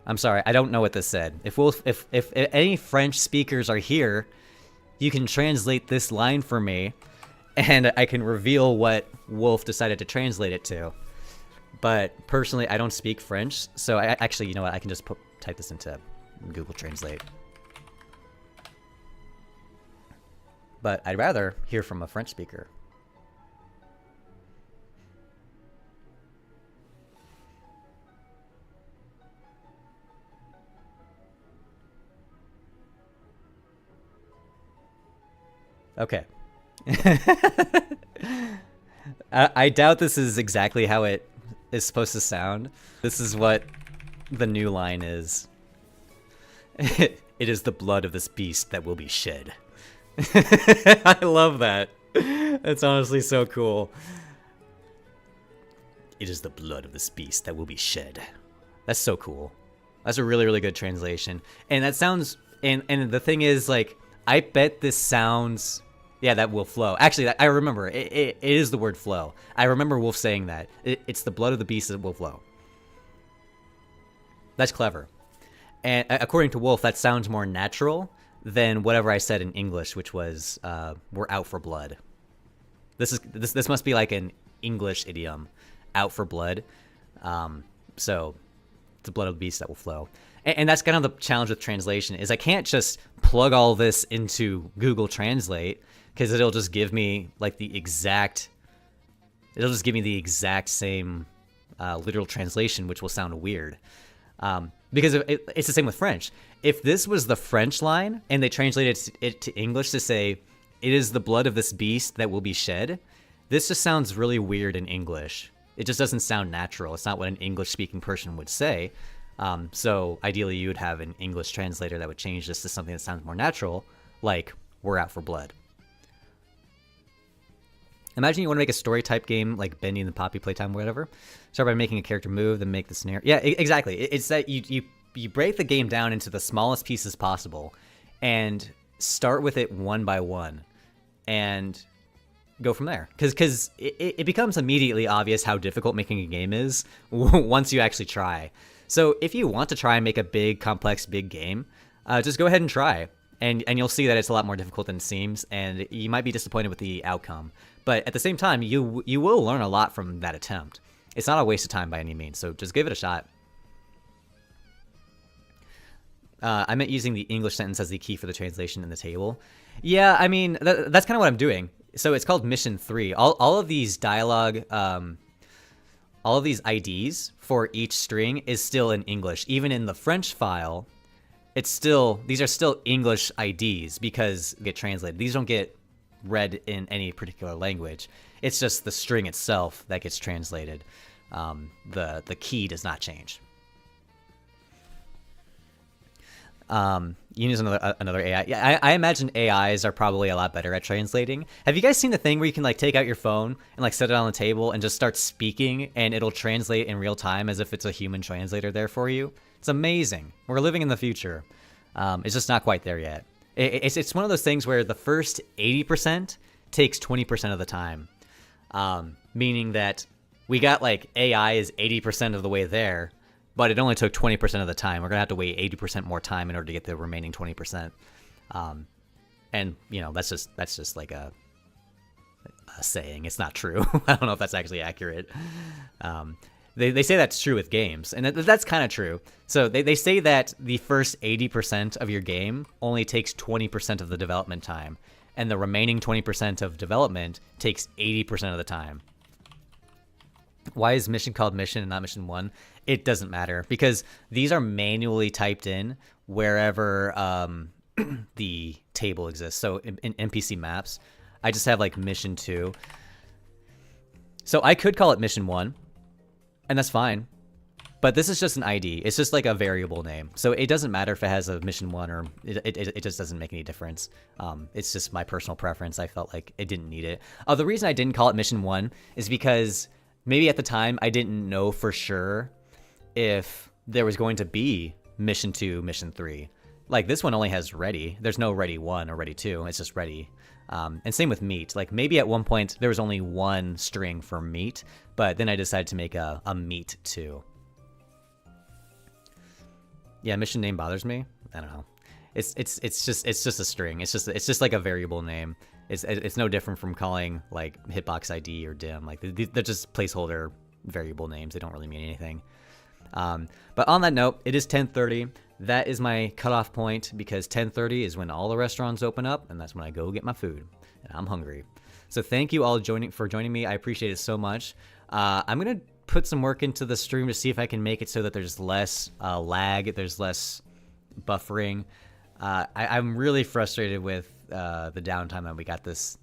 I'm sorry, I don't know what this said. If any French speakers are here, you can translate this line for me, and I can reveal what Wolf decided to translate it to. But personally, I don't speak French, so I actually, you know what? I can just type this into Google Translate. But I'd rather hear from a French speaker. Okay. I doubt this is exactly how it is supposed to sound. This is what the new line is. It is the blood of this beast that will be shed. I love that. That's honestly so cool. It is the blood of this beast that will be shed. That's so cool. That's a really, really good translation. And that sounds, and the thing is, like, I bet this sounds, yeah, that will flow. Actually, I remember, it is the word flow. I remember Wolf saying that. It's the blood of the beast that will flow. That's clever. And according to Wolf, that sounds more natural than whatever I said in English, which was, we're out for blood. This must be like an English idiom, out for blood. So it's the blood of the beast that will flow. And that's kind of the challenge with translation, is I can't just plug all this into Google Translate, because it'll just give me like the exact same literal translation, which will sound weird. Because it's the same with French. If this was the French line and they translated it to English to say, it is the blood of this beast that will be shed, this just sounds really weird in English. It just doesn't sound natural. It's not what an English-speaking person would say. So ideally, you would have an English translator that would change this to something that sounds more natural, like we're out for blood. Imagine you want to make a story-type game like Bendy and the Poppy Playtime, whatever. Start by making a character move, then make the snare. Yeah, exactly. It's that you break the game down into the smallest pieces possible, and start with it one by one, and go from there. Because it becomes immediately obvious how difficult making a game is once you actually try. So if you want to try and make a big, complex, big game, just go ahead and try. And you'll see that it's a lot more difficult than it seems, and you might be disappointed with the outcome. But at the same time, you will learn a lot from that attempt. It's not a waste of time by any means, so just give it a shot. I meant using the English sentence as the key for the translation in the table. Yeah, I mean, that's kind of what I'm doing. So it's called Mission 3. All of these dialogue, all of these IDs for each string is still in English. Even in the French file, these are still English IDs because they get translated. These don't get read in any particular language. It's just the string itself that gets translated. The key does not change. You use another AI. Yeah, I imagine AIs are probably a lot better at translating. Have you guys seen the thing where you can like take out your phone and like set it on the table and just start speaking and it'll translate in real time as if it's a human translator there for you? It's amazing. We're living in the future. It's just not quite there yet. It's one of those things where the first 80% takes 20% of the time. Meaning that we got like AI is 80% of the way there, but it only took 20% of the time. We're going to have to wait 80% more time in order to get the remaining 20%. And, you know, that's just like a saying. It's not true. I don't know if that's actually accurate. They say that's true with games, and that's kind of true. So they say that the first 80% of your game only takes 20% of the development time, and the remaining 20% of development takes 80% of the time. Why is mission called mission and not mission 1? It doesn't matter, because these are manually typed in wherever the table exists. So in NPC maps, I just have like mission 2. So I could call it mission 1. And that's fine. But this is just an ID. It's just like a variable name. So it doesn't matter if it has a mission 1 or it just doesn't make any difference. It's just my personal preference. I felt like it didn't need it. The reason I didn't call it mission 1 is because maybe at the time I didn't know for sure if there was going to be mission 2, mission 3. Like this one only has ready. There's no ready 1 or ready 2. It's just ready. And same with meat. Like maybe at one point there was only one string for meat, but then I decided to make a meat 2. Yeah, mission name bothers me. I don't know. It's just a string. It's just like a variable name. It's no different from calling like hitbox ID or dim. Like they're just placeholder variable names. They don't really mean anything. But on that note, it is 10:30. That is my cutoff point because 10:30 is when all the restaurants open up, and that's when I go get my food, and I'm hungry. So thank you all for joining me. I appreciate it so much. I'm gonna put some work into the stream to see if I can make it so that there's less lag, there's less buffering. I'm really frustrated with the downtime that we got this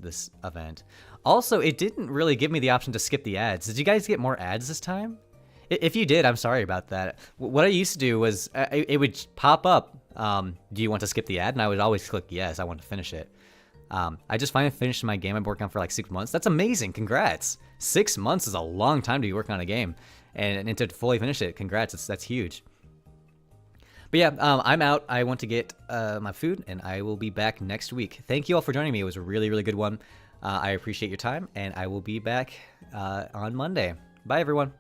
event. Also, it didn't really give me the option to skip the ads. Did you guys get more ads this time? If you did, I'm sorry about that. What I used to do was it would pop up, do you want to skip the ad? And I would always click yes, I want to finish it. I just finally finished my game I've been working on for like 6 months. That's amazing. Congrats. 6 months is a long time to be working on a game. And to fully finish it, congrats. That's huge. But yeah, I'm out. I want to get my food, and I will be back next week. Thank you all for joining me. It was a really, really good one. I appreciate your time, and I will be back on Monday. Bye, everyone.